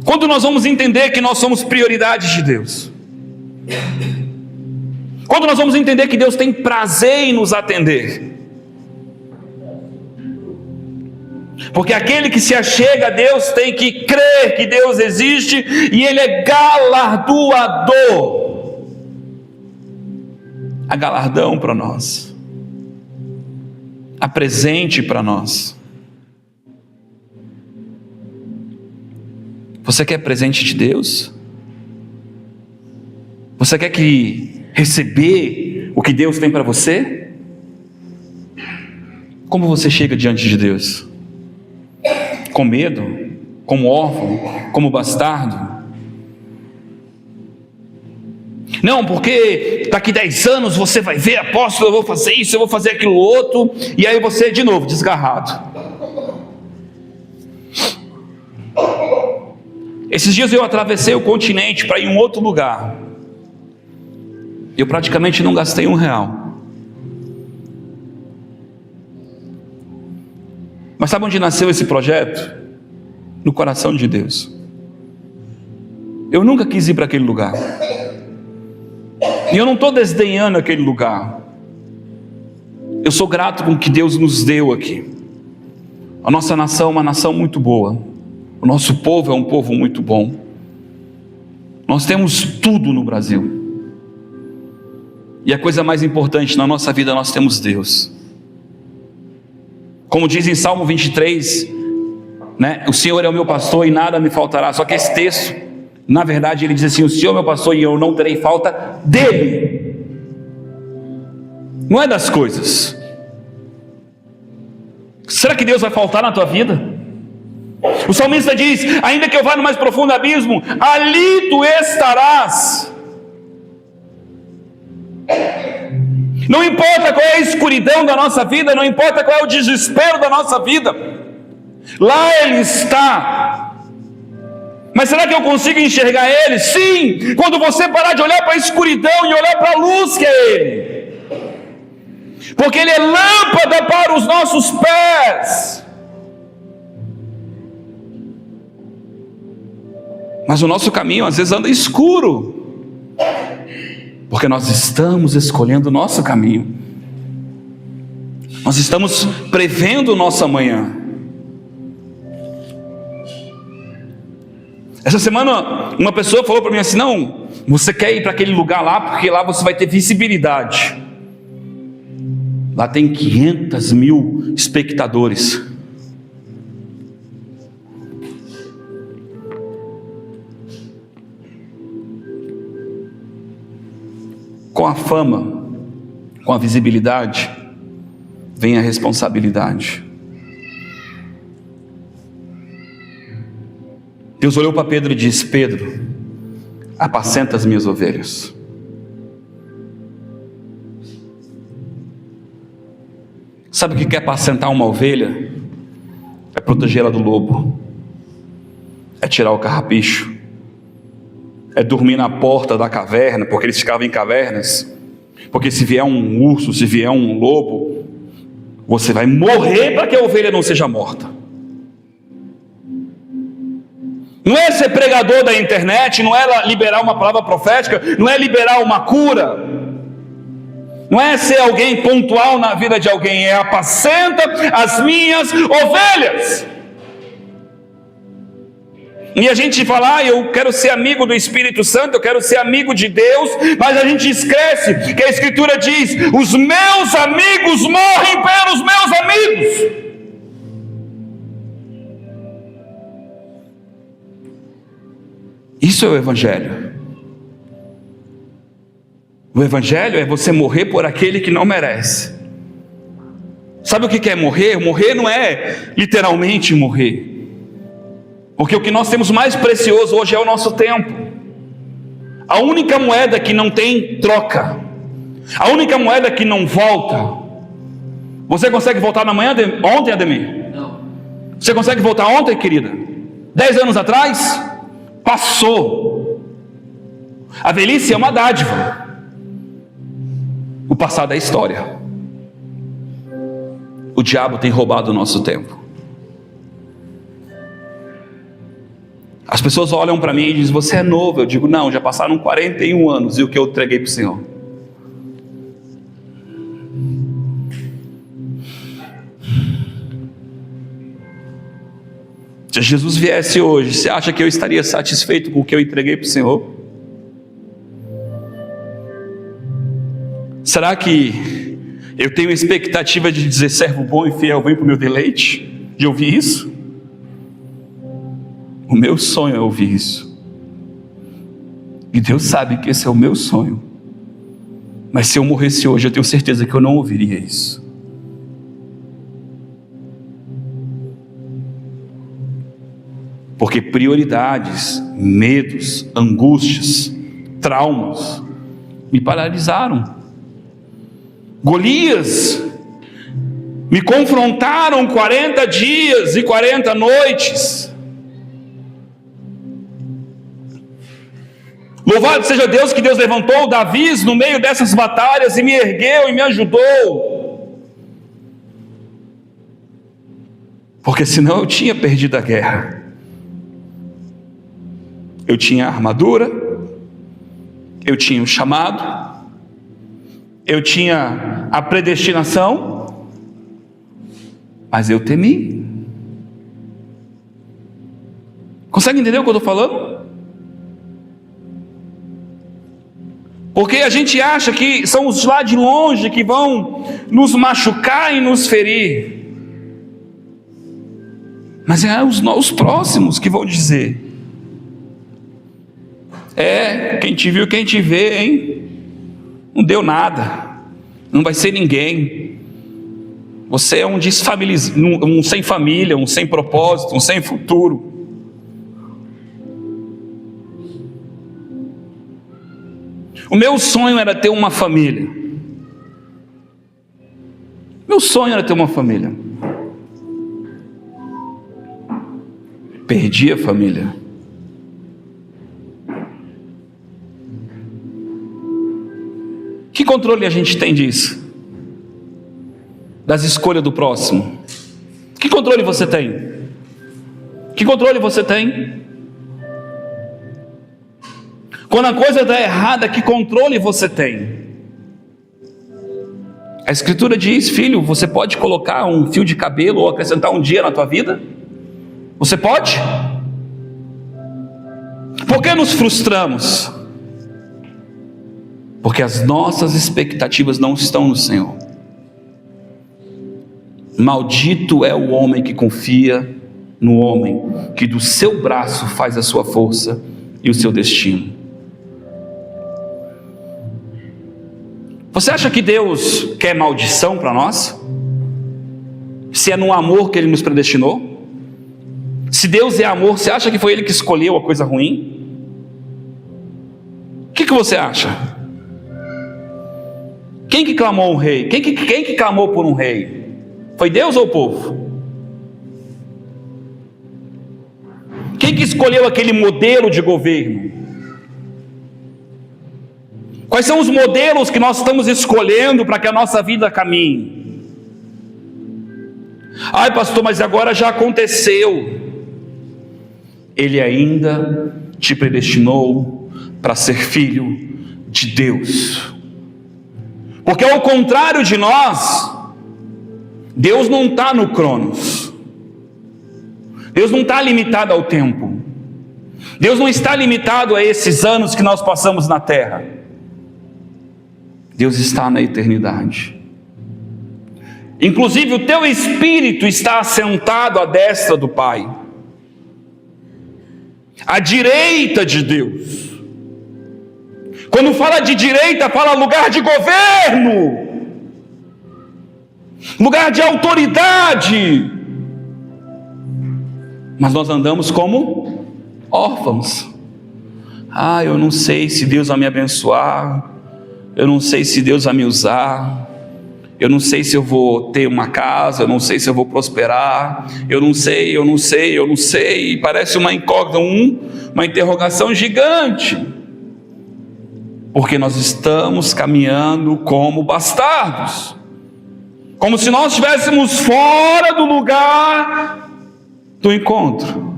Quando nós vamos entender que nós somos prioridade de Deus, quando nós vamos entender que Deus tem prazer em nos atender, Porque aquele que se achega a Deus tem que crer que Deus existe e Ele é galardoador. Há galardão para nós, há presente para nós. Você quer presente de Deus? Você quer receber o que Deus tem para você? Como você chega diante de Deus? Com medo? Como órfão? Como bastardo? Não, porque daqui 10 anos você vai ver, apóstolo, eu vou fazer isso, eu vou fazer aquilo outro, e aí você de novo desgarrado. Esses dias eu atravessei o continente para ir em um outro lugar. Eu praticamente não gastei R$1. Mas sabe onde nasceu esse projeto? No coração de Deus. Eu nunca quis ir para aquele lugar. E eu não estou desdenhando aquele lugar. Eu sou grato com o que Deus nos deu aqui. A nossa nação é uma nação muito boa. O nosso povo é um povo muito bom. Nós temos tudo no Brasil. E a coisa mais importante na nossa vida, nós temos Deus. Como diz em Salmo 23, né? O Senhor é o meu pastor e nada me faltará. Só que esse texto, na verdade, ele diz assim: o Senhor é meu pastor e eu não terei falta dele. Não é das coisas. Será que Deus vai faltar na tua vida? O salmista diz: ainda que eu vá no mais profundo abismo, ali tu estarás. Não importa qual é a escuridão da nossa vida, não importa qual é o desespero da nossa vida, lá Ele está. Mas será que eu consigo enxergar Ele? Sim, quando você parar de olhar para a escuridão e olhar para a luz que é Ele, porque Ele é lâmpada para os nossos pés. Mas o nosso caminho às vezes anda escuro, porque nós estamos escolhendo o nosso caminho, nós estamos prevendo o nosso amanhã. Essa semana uma pessoa falou para mim assim: não, você quer ir para aquele lugar lá, porque lá você vai ter visibilidade. Lá tem 500 mil espectadores. Com a fama, com a visibilidade, vem a responsabilidade. Deus olhou para Pedro e disse: Pedro, apacenta as minhas ovelhas. Sabe o que é apacentar uma ovelha? É protegê-la do lobo, é tirar o carrapicho, é dormir na porta da caverna, porque eles ficavam em cavernas, porque se vier um urso, se vier um lobo, você vai morrer para que a ovelha não seja morta. Não é ser pregador da internet, não é liberar uma palavra profética, não é liberar uma cura, não é ser alguém pontual na vida de alguém, é apacenta as minhas ovelhas. E a gente fala: eu quero ser amigo do Espírito Santo, eu quero ser amigo de Deus, mas a gente esquece que a Escritura diz: os meus amigos morrem pelos meus amigos. Isso é o Evangelho. O Evangelho é você morrer por aquele que não merece. Sabe o que é morrer? Morrer não é literalmente morrer, porque o que nós temos mais precioso hoje é o nosso tempo. A única moeda que não tem troca, a única moeda que não volta. Você consegue voltar na manhã ontem, Ademir? Não. Você consegue voltar ontem, querida? 10 anos atrás? Passou. A velhice é uma dádiva, o passado é história. O diabo tem roubado o nosso tempo. As pessoas olham para mim e dizem: você é novo. Eu digo: não, já passaram 41 anos e o que eu entreguei para o Senhor. Se Jesus viesse hoje, você acha que eu estaria satisfeito com o que eu entreguei para o Senhor? Será que eu tenho expectativa de dizer: servo bom e fiel, vem para o meu deleite? De ouvir isso? O meu sonho é ouvir isso. E Deus sabe que esse é o meu sonho. Mas se eu morresse hoje, eu tenho certeza que eu não ouviria isso. Porque prioridades, medos, angústias, traumas me paralisaram. Golias me confrontaram 40 dias e 40 noites. Louvado seja Deus, que Deus levantou Davi no meio dessas batalhas e me ergueu e me ajudou. Porque senão eu tinha perdido a guerra. Eu tinha a armadura, eu tinha o chamado, eu tinha a predestinação, mas eu temi. Consegue entender o que eu estou falando? Porque a gente acha que são os lá de longe que vão nos machucar e nos ferir, mas é os próximos que vão dizer: quem te viu, quem te vê, hein? Não deu nada, não vai ser ninguém. Você é um um sem família, um sem propósito, um sem futuro. O meu sonho era ter uma família. Meu sonho era ter uma família. Perdi a família. Que controle a gente tem disso? Das escolhas do próximo? Que controle você tem? Que controle você tem? Quando a coisa está errada, que controle você tem? A Escritura diz: filho, você pode colocar um fio de cabelo ou acrescentar um dia na tua vida? Você pode? Por que nos frustramos? Porque as nossas expectativas não estão no Senhor. Maldito é o homem que confia no homem, que do seu braço faz a sua força e o seu destino. Você acha que Deus quer maldição para nós? Se é no amor que Ele nos predestinou? Se Deus é amor, você acha que foi Ele que escolheu a coisa ruim? O que você acha? Quem que clamou um rei? Quem que clamou por um rei? Foi Deus ou o povo? Quem que escolheu aquele modelo de governo? Quais são os modelos que nós estamos escolhendo para que a nossa vida caminhe? Ai, pastor, mas agora já aconteceu. Ele ainda te predestinou para ser filho de Deus. Porque ao contrário de nós, Deus não está no Cronos. Deus não está limitado ao tempo. Deus não está limitado a esses anos que nós passamos na terra. Deus está na eternidade. Inclusive o teu espírito está assentado à destra do Pai, à direita de Deus. Quando fala de direita, fala lugar de governo, lugar de autoridade. Mas nós andamos como órfãos. Eu não sei se Deus vai me abençoar, eu não sei se Deus vai me usar, eu não sei se eu vou ter uma casa, eu não sei se eu vou prosperar, eu não sei, e parece uma incógnita, uma interrogação gigante, porque nós estamos caminhando como bastardos, como se nós estivéssemos fora do lugar do encontro.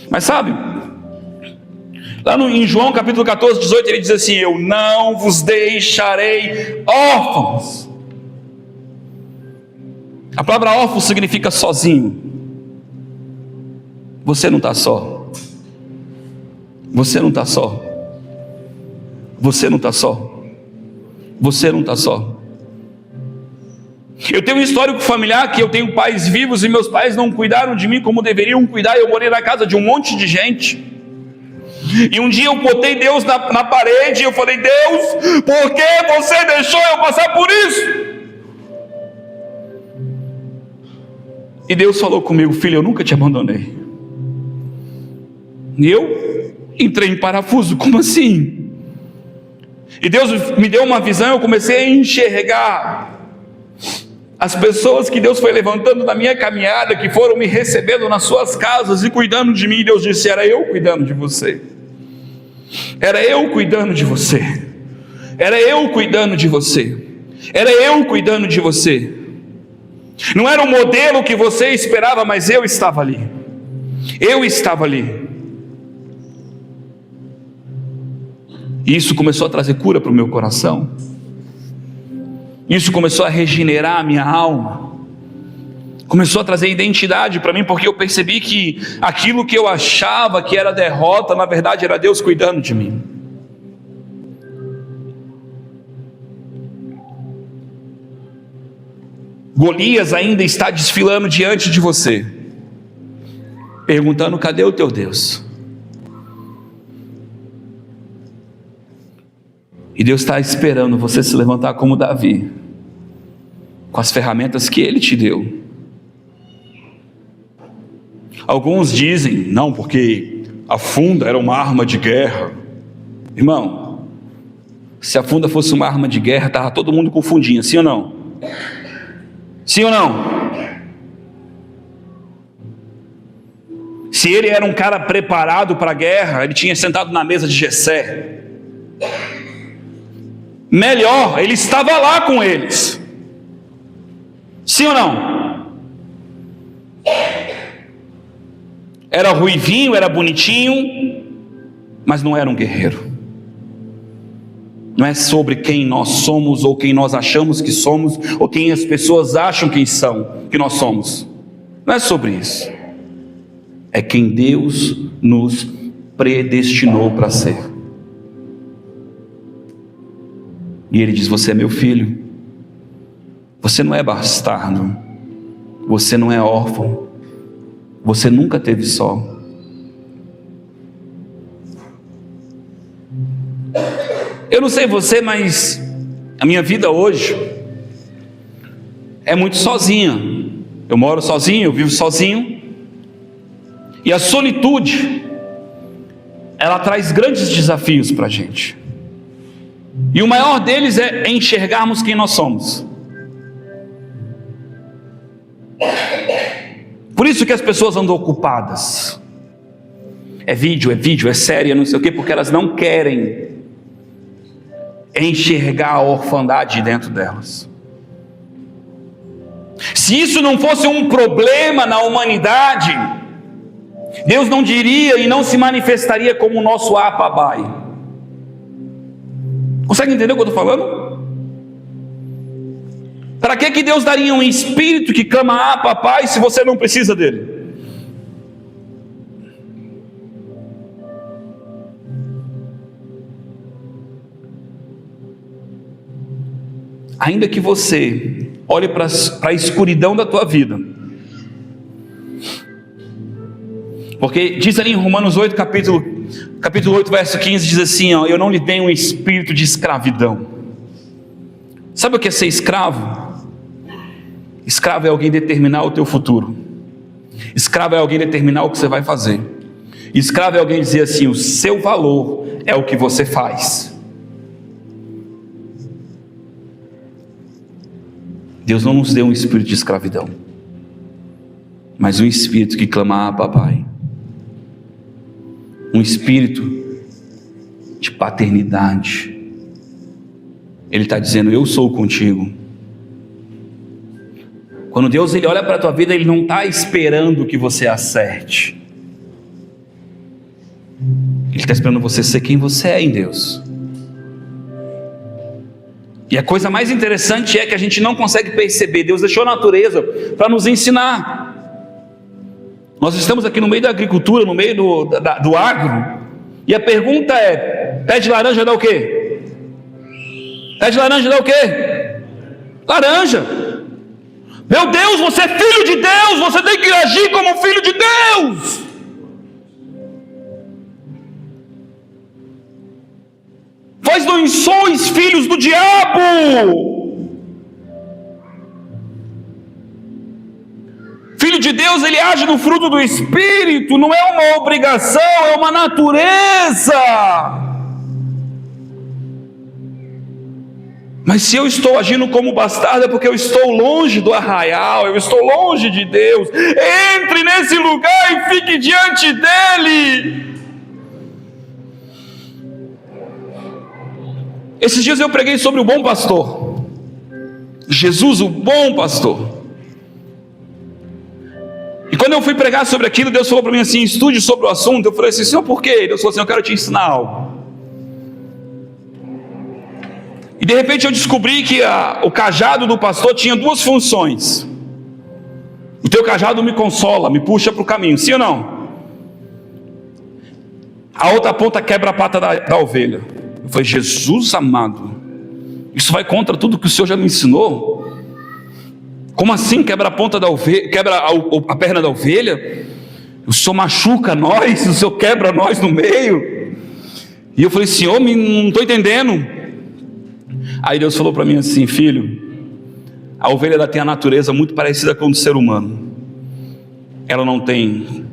Mas sabe, lá em João capítulo 14, 18, ele diz assim: eu não vos deixarei órfãos. A palavra órfão significa sozinho. Você não está só. Você não está só. Você não está só. Você não está só. Eu tenho um histórico familiar que eu tenho pais vivos e meus pais não cuidaram de mim como deveriam cuidar. Eu morei na casa de um monte de gente. E um dia eu botei Deus na parede e eu falei: Deus, por que você deixou eu passar por isso? E Deus falou comigo: filho, eu nunca te abandonei. E eu entrei em parafuso. Como assim? E Deus me deu uma visão. Eu comecei a enxergar as pessoas que Deus foi levantando na minha caminhada, que foram me recebendo nas suas casas e cuidando de mim. E Deus disse: era eu cuidando de você. Era eu cuidando de você. Era eu cuidando de você. Era eu cuidando de você. Não era o modelo que você esperava, mas eu estava ali. Eu estava ali. E isso começou a trazer cura para o meu coração. Isso começou a regenerar a minha alma. Começou a trazer identidade para mim, porque eu percebi que aquilo que eu achava que era derrota, na verdade era Deus cuidando de mim. Golias ainda está desfilando diante de você, perguntando: cadê o teu Deus? E Deus está esperando você se levantar como Davi, com as ferramentas que Ele te deu. Alguns dizem: não, porque a funda era uma arma de guerra. Irmão, se a funda fosse uma arma de guerra, estava todo mundo com fundinha, sim ou não? Sim ou não? Se ele era um cara preparado para a guerra, ele tinha sentado na mesa de Jessé. Melhor, ele estava lá com eles. Sim ou não? Era ruivinho, era bonitinho, mas não era um guerreiro. Não é sobre quem nós somos, ou quem nós achamos que somos, ou quem as pessoas acham que nós somos. Não é sobre isso. É quem Deus nos predestinou para ser. E Ele diz: você é meu filho. Você não é bastardo. Você não é órfão. Você nunca teve só. Eu não sei você, mas a minha vida hoje é muito sozinha. Eu moro sozinho, eu vivo sozinho. E a solitude, ela traz grandes desafios para a gente. E o maior deles é enxergarmos quem nós somos. Por isso que as pessoas andam ocupadas. É vídeo, é série, não sei o quê, porque elas não querem enxergar a orfandade dentro delas. Se isso não fosse um problema na humanidade, Deus não diria e não se manifestaria como o nosso Apabai. Consegue entender o que eu estou falando? Para que Deus daria um espírito que clama Apabai se você não precisa dele? Ainda que você olhe para a escuridão da tua vida, porque diz ali em Romanos 8, capítulo 8, verso 15, diz assim: ó, eu não lhe dei um espírito de escravidão. Sabe o que é ser escravo? Escravo é alguém determinar o teu futuro. Escravo é alguém determinar o que você vai fazer. Escravo é alguém dizer assim: o seu valor é o que você faz. Deus não nos deu um espírito de escravidão, mas um espírito que clama: Papai. Um espírito de paternidade. Ele está dizendo: eu sou contigo. Quando Deus ele olha para a tua vida, Ele não está esperando que você acerte. Ele está esperando você ser quem você é em Deus. E a coisa mais interessante é que a gente não consegue perceber. Deus deixou a natureza para nos ensinar. Nós estamos aqui no meio da agricultura, no meio do agro, e a pergunta é: pé de laranja dá o quê? Pé de laranja dá o quê? Laranja. Meu Deus, você é filho de Deus, você tem que agir como filho de Deus. Vós não sois filhos do diabo. Filho de Deus, ele age no fruto do Espírito, não é uma obrigação, é uma natureza. Mas se eu estou agindo como bastardo, é porque eu estou longe do arraial, eu estou longe de Deus. Entre nesse lugar e fique diante dele. Esses dias eu preguei sobre o bom pastor, Jesus, o bom pastor. E quando eu fui pregar sobre aquilo, Deus falou para mim assim: estude sobre o assunto. Eu falei assim: Senhor, por quê? Deus falou assim: eu quero te ensinar algo. E de repente eu descobri que o cajado do pastor tinha duas funções. O teu cajado me consola, me puxa para o caminho, sim ou não? A outra ponta quebra a pata da ovelha. Eu falei: Jesus amado, isso vai contra tudo que o Senhor já me ensinou? Como assim quebra a ponta da ovelha, quebra a perna da ovelha? O Senhor machuca nós, o Senhor quebra nós no meio. E eu falei: Senhor, não estou entendendo. Aí Deus falou para mim assim: filho, a ovelha ela tem a natureza muito parecida com o do ser humano. Ela não tem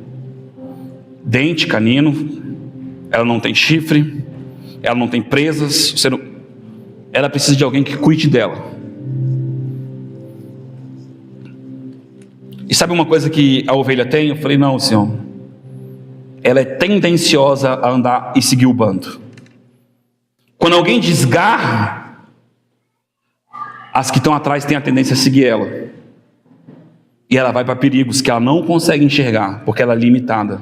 dente canino, ela não tem chifre, ela não tem presas, ela precisa de alguém que cuide dela. E sabe uma coisa que a ovelha tem? Eu falei: não, Senhor, ela é tendenciosa a andar e seguir o bando. Quando alguém desgarra, as que estão atrás têm a tendência a seguir ela, e ela vai para perigos que ela não consegue enxergar, porque ela é limitada.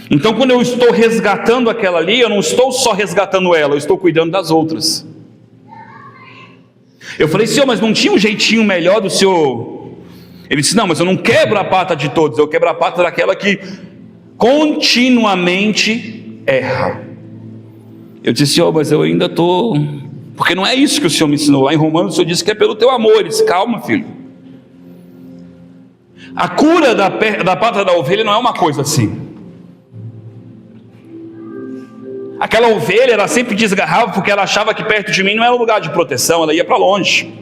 Então quando eu estou resgatando aquela ali, eu não estou só resgatando ela, eu estou cuidando das outras. Eu falei: Senhor, mas não tinha um jeitinho melhor do Senhor? Ele disse: não, mas eu não quebro a pata de todos, eu quebro a pata daquela que continuamente erra. Eu disse: Senhor, mas eu ainda estou... Porque não é isso que o Senhor me ensinou. Lá em Romanos o Senhor disse que é pelo teu amor. Ele disse: calma, filho. A cura da pata da ovelha não é uma coisa assim. Aquela ovelha, ela sempre desgarrava porque ela achava que perto de mim não era um lugar de proteção, ela ia para longe.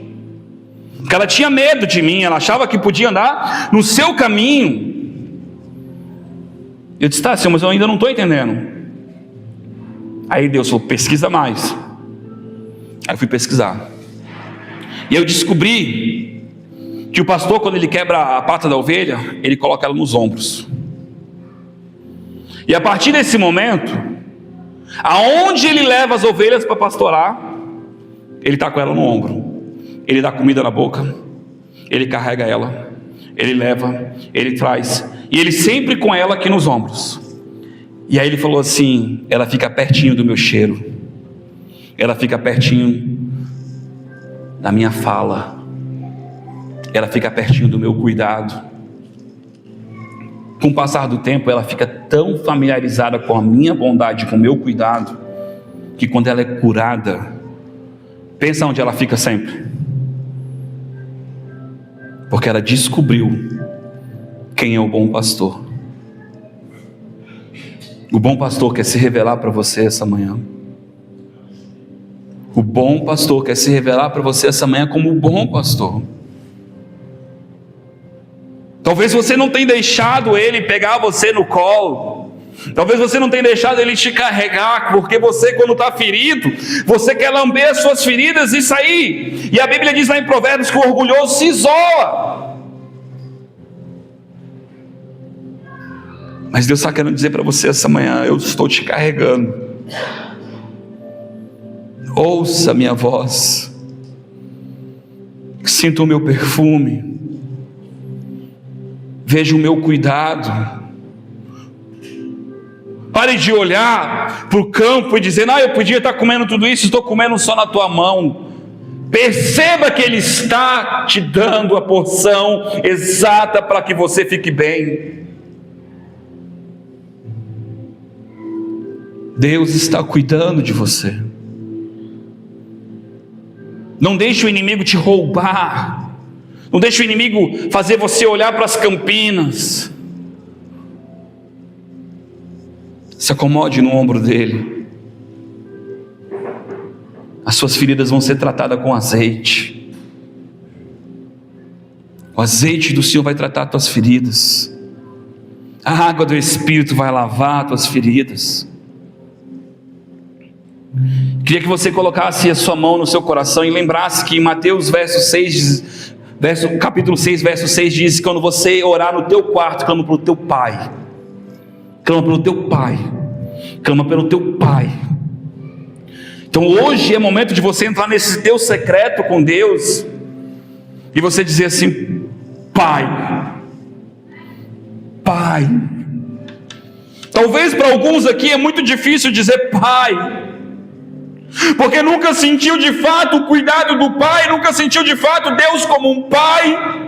Porque ela tinha medo de mim, ela achava que podia andar no seu caminho. Eu disse: tá, Senhor, mas eu ainda não estou entendendo. Aí Deus falou: pesquisa mais. Aí eu fui pesquisar. E eu descobri que o pastor, quando ele quebra a pata da ovelha, ele coloca ela nos ombros. E a partir desse momento, aonde ele leva as ovelhas para pastorar, ele está com ela no ombro. Ele dá comida na boca, ele carrega ela, ele leva, ele traz, e ele sempre com ela aqui nos ombros. E aí ele falou assim: ela fica pertinho do meu cheiro, ela fica pertinho da minha fala, ela fica pertinho do meu cuidado. Com o passar do tempo, ela fica tão familiarizada com a minha bondade, com o meu cuidado, que quando ela é curada, pensa onde ela fica sempre. Porque ela descobriu quem é o bom pastor. O bom pastor quer se revelar para você essa manhã. O bom pastor quer se revelar para você essa manhã como o bom pastor. Talvez você não tenha deixado ele pegar você no colo. Talvez você não tenha deixado ele te carregar, porque você, quando está ferido, você quer lamber as suas feridas e sair. E a Bíblia diz lá em Provérbios que o orgulhoso se isola. Mas Deus está querendo dizer para você essa manhã: eu estou te carregando. Ouça a minha voz, sinta o meu perfume, veja o meu cuidado. Pare de olhar para o campo e dizer: eu podia estar comendo tudo isso, estou comendo só na tua mão. Perceba que Ele está te dando a porção exata para que você fique bem. Deus está cuidando de você. Não deixe o inimigo te roubar. Não deixe o inimigo fazer você olhar para as campinas. Se acomode no ombro dele. As suas feridas vão ser tratadas com azeite. O azeite do Senhor vai tratar as tuas feridas. A água do Espírito vai lavar as tuas feridas. Queria que você colocasse a sua mão no seu coração e lembrasse que em Mateus capítulo 6, verso 6 diz: quando você orar no teu quarto, clama pelo teu pai. Clama pelo teu pai. Clama pelo teu pai. Então hoje é momento de você entrar nesse teu secreto com Deus e você dizer assim: Pai, Pai. Talvez para alguns aqui é muito difícil dizer Pai, porque nunca sentiu de fato o cuidado do Pai, nunca sentiu de fato Deus como um Pai.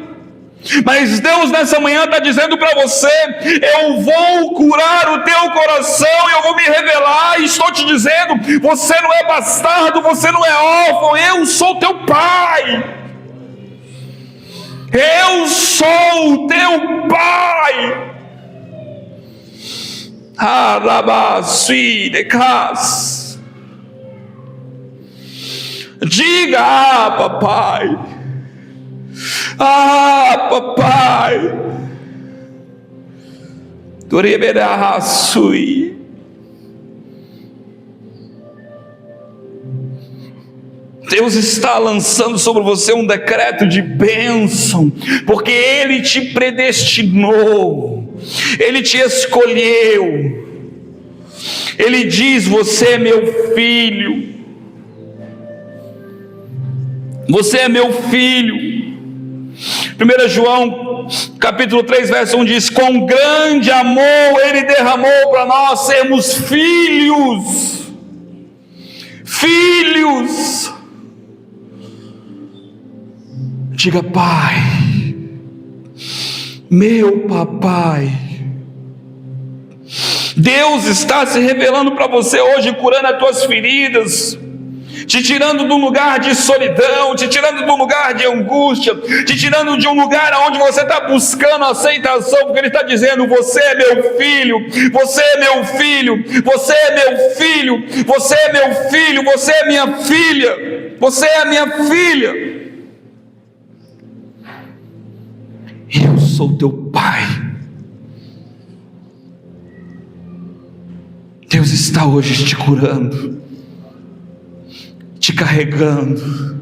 Mas Deus nessa manhã está dizendo para você: eu vou curar o teu coração, eu vou me revelar, e estou te dizendo, você não é bastardo, você não é órfão, eu sou teu Pai. Eu sou o teu Pai. Diga: ah, papai. Ah, papai. Deus está lançando sobre você um decreto de bênção, porque Ele te predestinou, Ele te escolheu. Ele diz: você é meu filho, você é meu filho. 1 João capítulo 3 verso 1 diz: com grande amor Ele derramou para nós sermos filhos. Filhos. Diga: Pai, meu papai. Deus está se revelando para você hoje, curando as tuas feridas, te tirando de um lugar de solidão, te tirando de um lugar de angústia, te tirando de um lugar onde você está buscando aceitação, porque Ele está dizendo: você é meu filho, você é meu filho, você é meu filho, você é meu filho, você é minha filha, você é a minha filha. Eu sou teu Pai. Deus está hoje te curando, te carregando.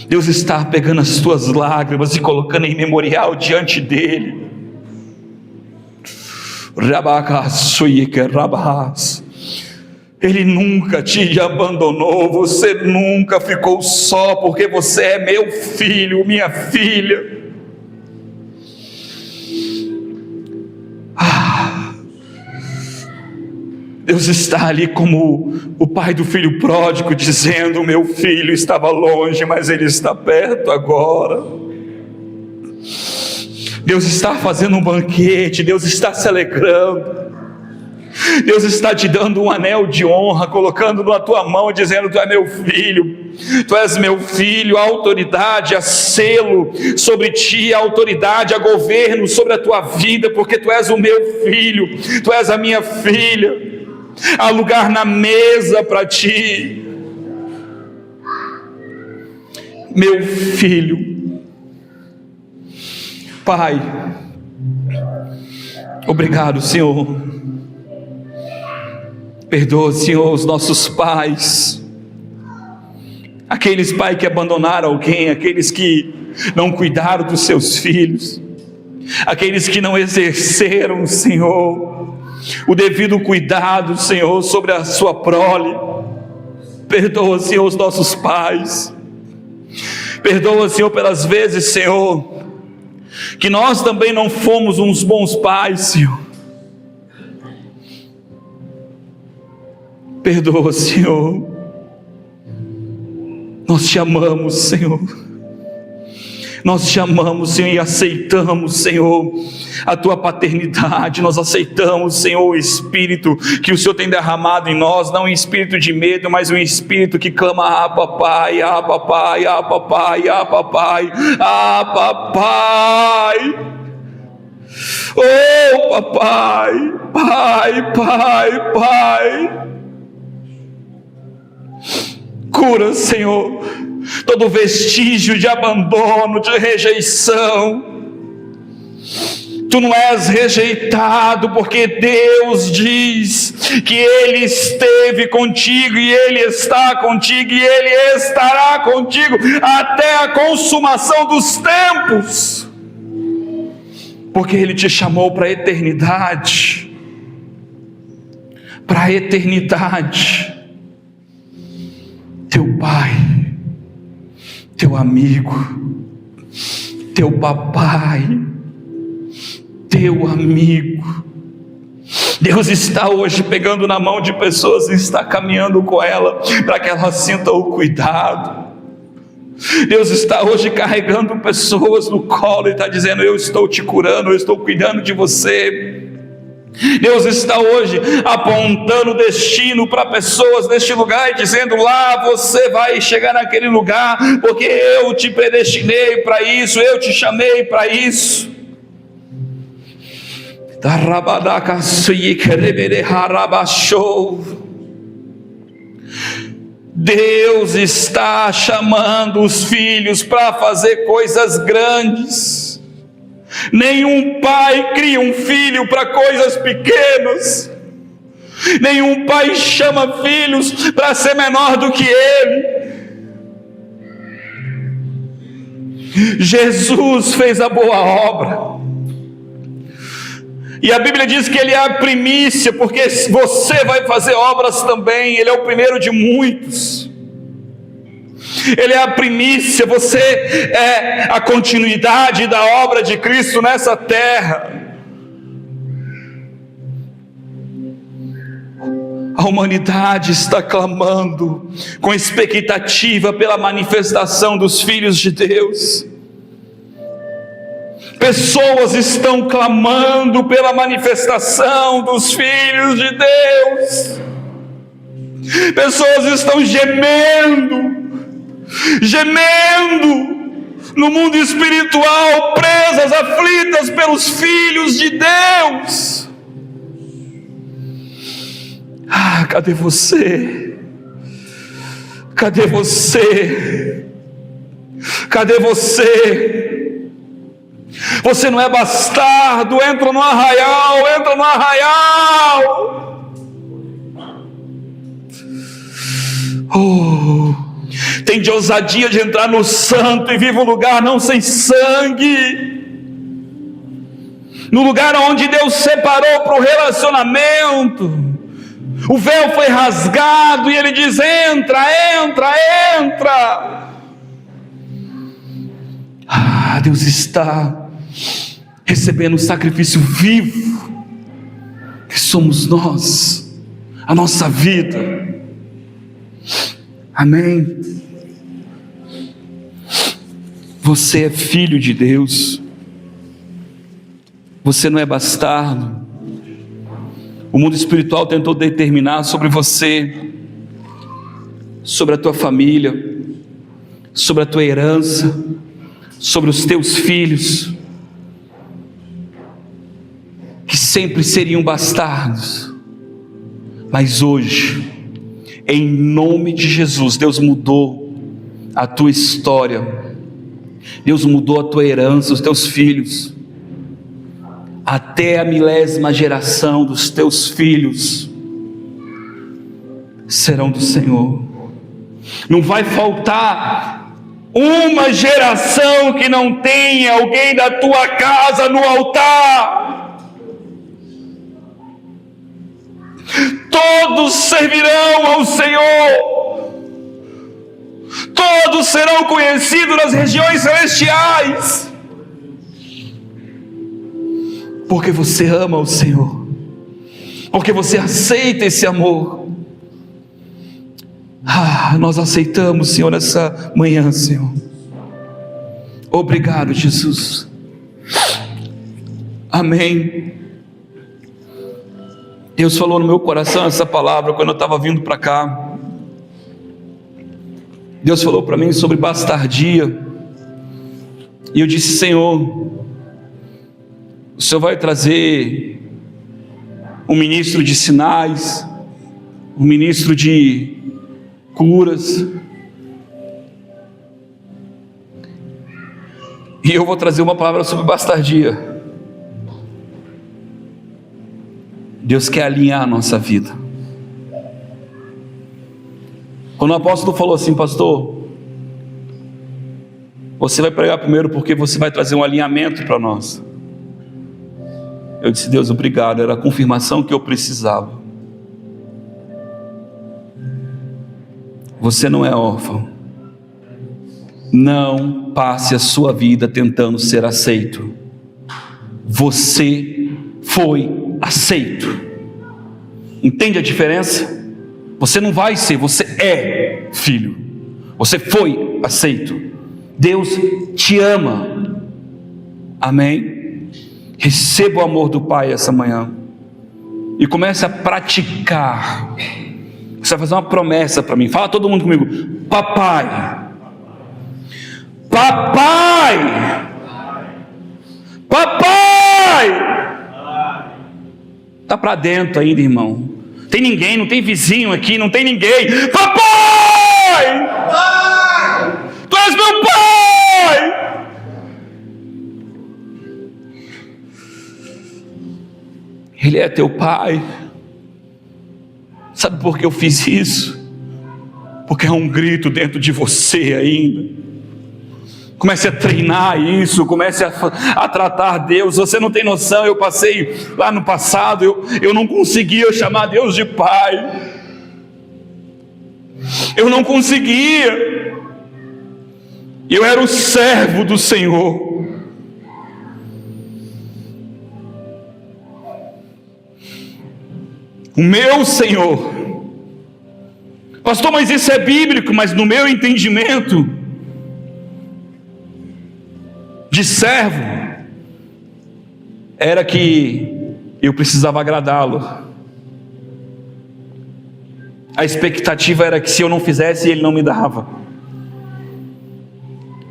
Deus está pegando as tuas lágrimas e colocando em memorial diante dEle. Ele nunca te abandonou, você nunca ficou só, porque você é meu filho, minha filha. Deus está ali como o pai do filho pródigo, dizendo: meu filho estava longe, mas ele está perto agora. Deus está fazendo um banquete, Deus está se alegrando, Deus está te dando um anel de honra, colocando na tua mão, dizendo: tu é meu filho, tu és meu filho. A autoridade, a selo sobre ti, a autoridade, a governo sobre a tua vida, porque tu és o meu filho, tu és a minha filha. Há lugar na mesa para ti, meu filho. Pai, obrigado, Senhor. Perdoa, Senhor, os nossos pais, aqueles, Pai, que abandonaram alguém, aqueles que não cuidaram dos seus filhos, aqueles que não exerceram, Senhor, o devido cuidado, Senhor, sobre a sua prole. Perdoa, Senhor, os nossos pais. Perdoa, Senhor, pelas vezes, Senhor, que nós também não fomos uns bons pais, Senhor. Perdoa, Senhor. Nós te amamos, Senhor. Nós te amamos, Senhor, e aceitamos, Senhor, a tua paternidade. Nós aceitamos, Senhor, o Espírito que o Senhor tem derramado em nós, não um espírito de medo, mas um espírito que clama: ah, papai, ah, papai, ah, papai, ah, papai, ah, papai. Oh, papai, pai, pai, pai. Cura, Senhor, todo vestígio de abandono, de rejeição. Tu não és rejeitado, porque Deus diz que Ele esteve contigo, e Ele está contigo, e Ele estará contigo até a consumação dos tempos, porque Ele te chamou para a eternidade. Para a eternidade. Teu pai, teu amigo, teu papai, teu amigo. Deus está hoje pegando na mão de pessoas e está caminhando com ela para que ela sinta o cuidado. Deus está hoje carregando pessoas no colo e está dizendo: eu estou te curando, eu estou cuidando de você. Deus está hoje apontando o destino para pessoas neste lugar e dizendo: lá você vai chegar naquele lugar, porque eu te predestinei para isso, eu te chamei para isso. Deus está chamando os filhos para fazer coisas grandes. Nenhum pai cria um filho para coisas pequenas. Nenhum pai chama filhos para ser menor do que ele. Jesus fez a boa obra. E a Bíblia diz que Ele é a primícia, porque você vai fazer obras também. Ele é o primeiro de muitos. Ele é a primícia, você é a continuidade da obra de Cristo nessa terra. A humanidade está clamando com expectativa pela manifestação dos filhos de Deus. Pessoas estão clamando pela manifestação dos filhos de Deus. Pessoas estão gemendo no mundo espiritual, presas, aflitas pelos filhos de Deus. Ah, cadê você? Cadê você? Cadê você? Você não é bastardo. Entra no arraial, entra no arraial. Oh, tem de ousadia de entrar no santo e vive um lugar não sem sangue, no lugar onde Deus separou para o relacionamento. O véu foi rasgado e Ele diz: entra, entra, entra. Ah, Deus está recebendo um sacrifício vivo, que somos nós, a nossa vida. Amém. Você é filho de Deus. Você não é bastardo. O mundo espiritual tentou determinar sobre você, sobre a tua família, sobre a tua herança, sobre os teus filhos, que sempre seriam bastardos. Mas hoje, em nome de Jesus, Deus mudou a tua história. Deus mudou a tua herança, os teus filhos. Até a 1000ª geração dos teus filhos serão do Senhor. Não vai faltar uma geração que não tenha alguém da tua casa no altar. Todos servirão ao Senhor. Todos serão conhecidos nas regiões celestiais. Porque você ama o Senhor, porque você aceita esse amor. Nós aceitamos, Senhor, essa manhã, Senhor. Obrigado, Jesus. Amém. Deus falou no meu coração essa palavra quando eu estava vindo para cá. Deus falou para mim sobre bastardia. E eu disse: Senhor, o Senhor vai trazer um ministro de sinais, um ministro de curas, e eu vou trazer uma palavra sobre bastardia. Deus quer alinhar a nossa vida. Quando o apóstolo falou assim: pastor, você vai pregar primeiro porque você vai trazer um alinhamento para nós. Eu disse: Deus, obrigado, era a confirmação que eu precisava. Você não é órfão. Não passe a sua vida tentando ser aceito. Você foi aceito. Entende a diferença? Você não vai ser, você é filho. Você foi aceito. Deus te ama. Amém? Receba o amor do Pai essa manhã e comece a praticar. Você vai fazer uma promessa para mim. Fala todo mundo comigo: papai, papai, papai. Está para dentro ainda, irmão. Tem ninguém, não tem vizinho aqui, não tem ninguém. Papai, tu és meu pai. Ele é teu pai. Sabe por que eu fiz isso? Porque é um grito dentro de você ainda. Comece a treinar isso, comece a tratar Deus. Você não tem noção, eu passei lá no passado, eu não conseguia chamar Deus de pai. Eu não conseguia. Eu era o servo do Senhor. O meu Senhor. Pastor, mas isso é bíblico. Mas no meu entendimento de servo, era que eu precisava agradá-lo. A expectativa era que se eu não fizesse, ele não me dava.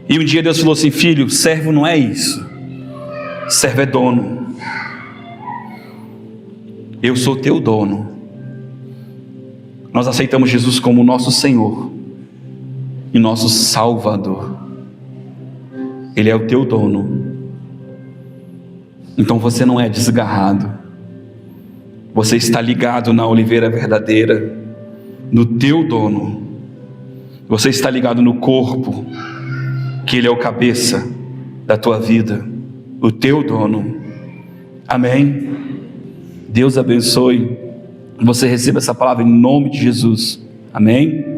E um dia Deus falou assim: filho, servo não é isso. Servo é dono. Eu sou teu dono. Nós aceitamos Jesus como nosso Senhor e nosso Salvador. Ele é o teu dono. Então você não é desgarrado. Você está ligado na oliveira verdadeira, no teu dono. Você está ligado no corpo, que Ele é o cabeça da tua vida, o teu dono. Amém? Deus abençoe. Você receba essa palavra em nome de Jesus. Amém?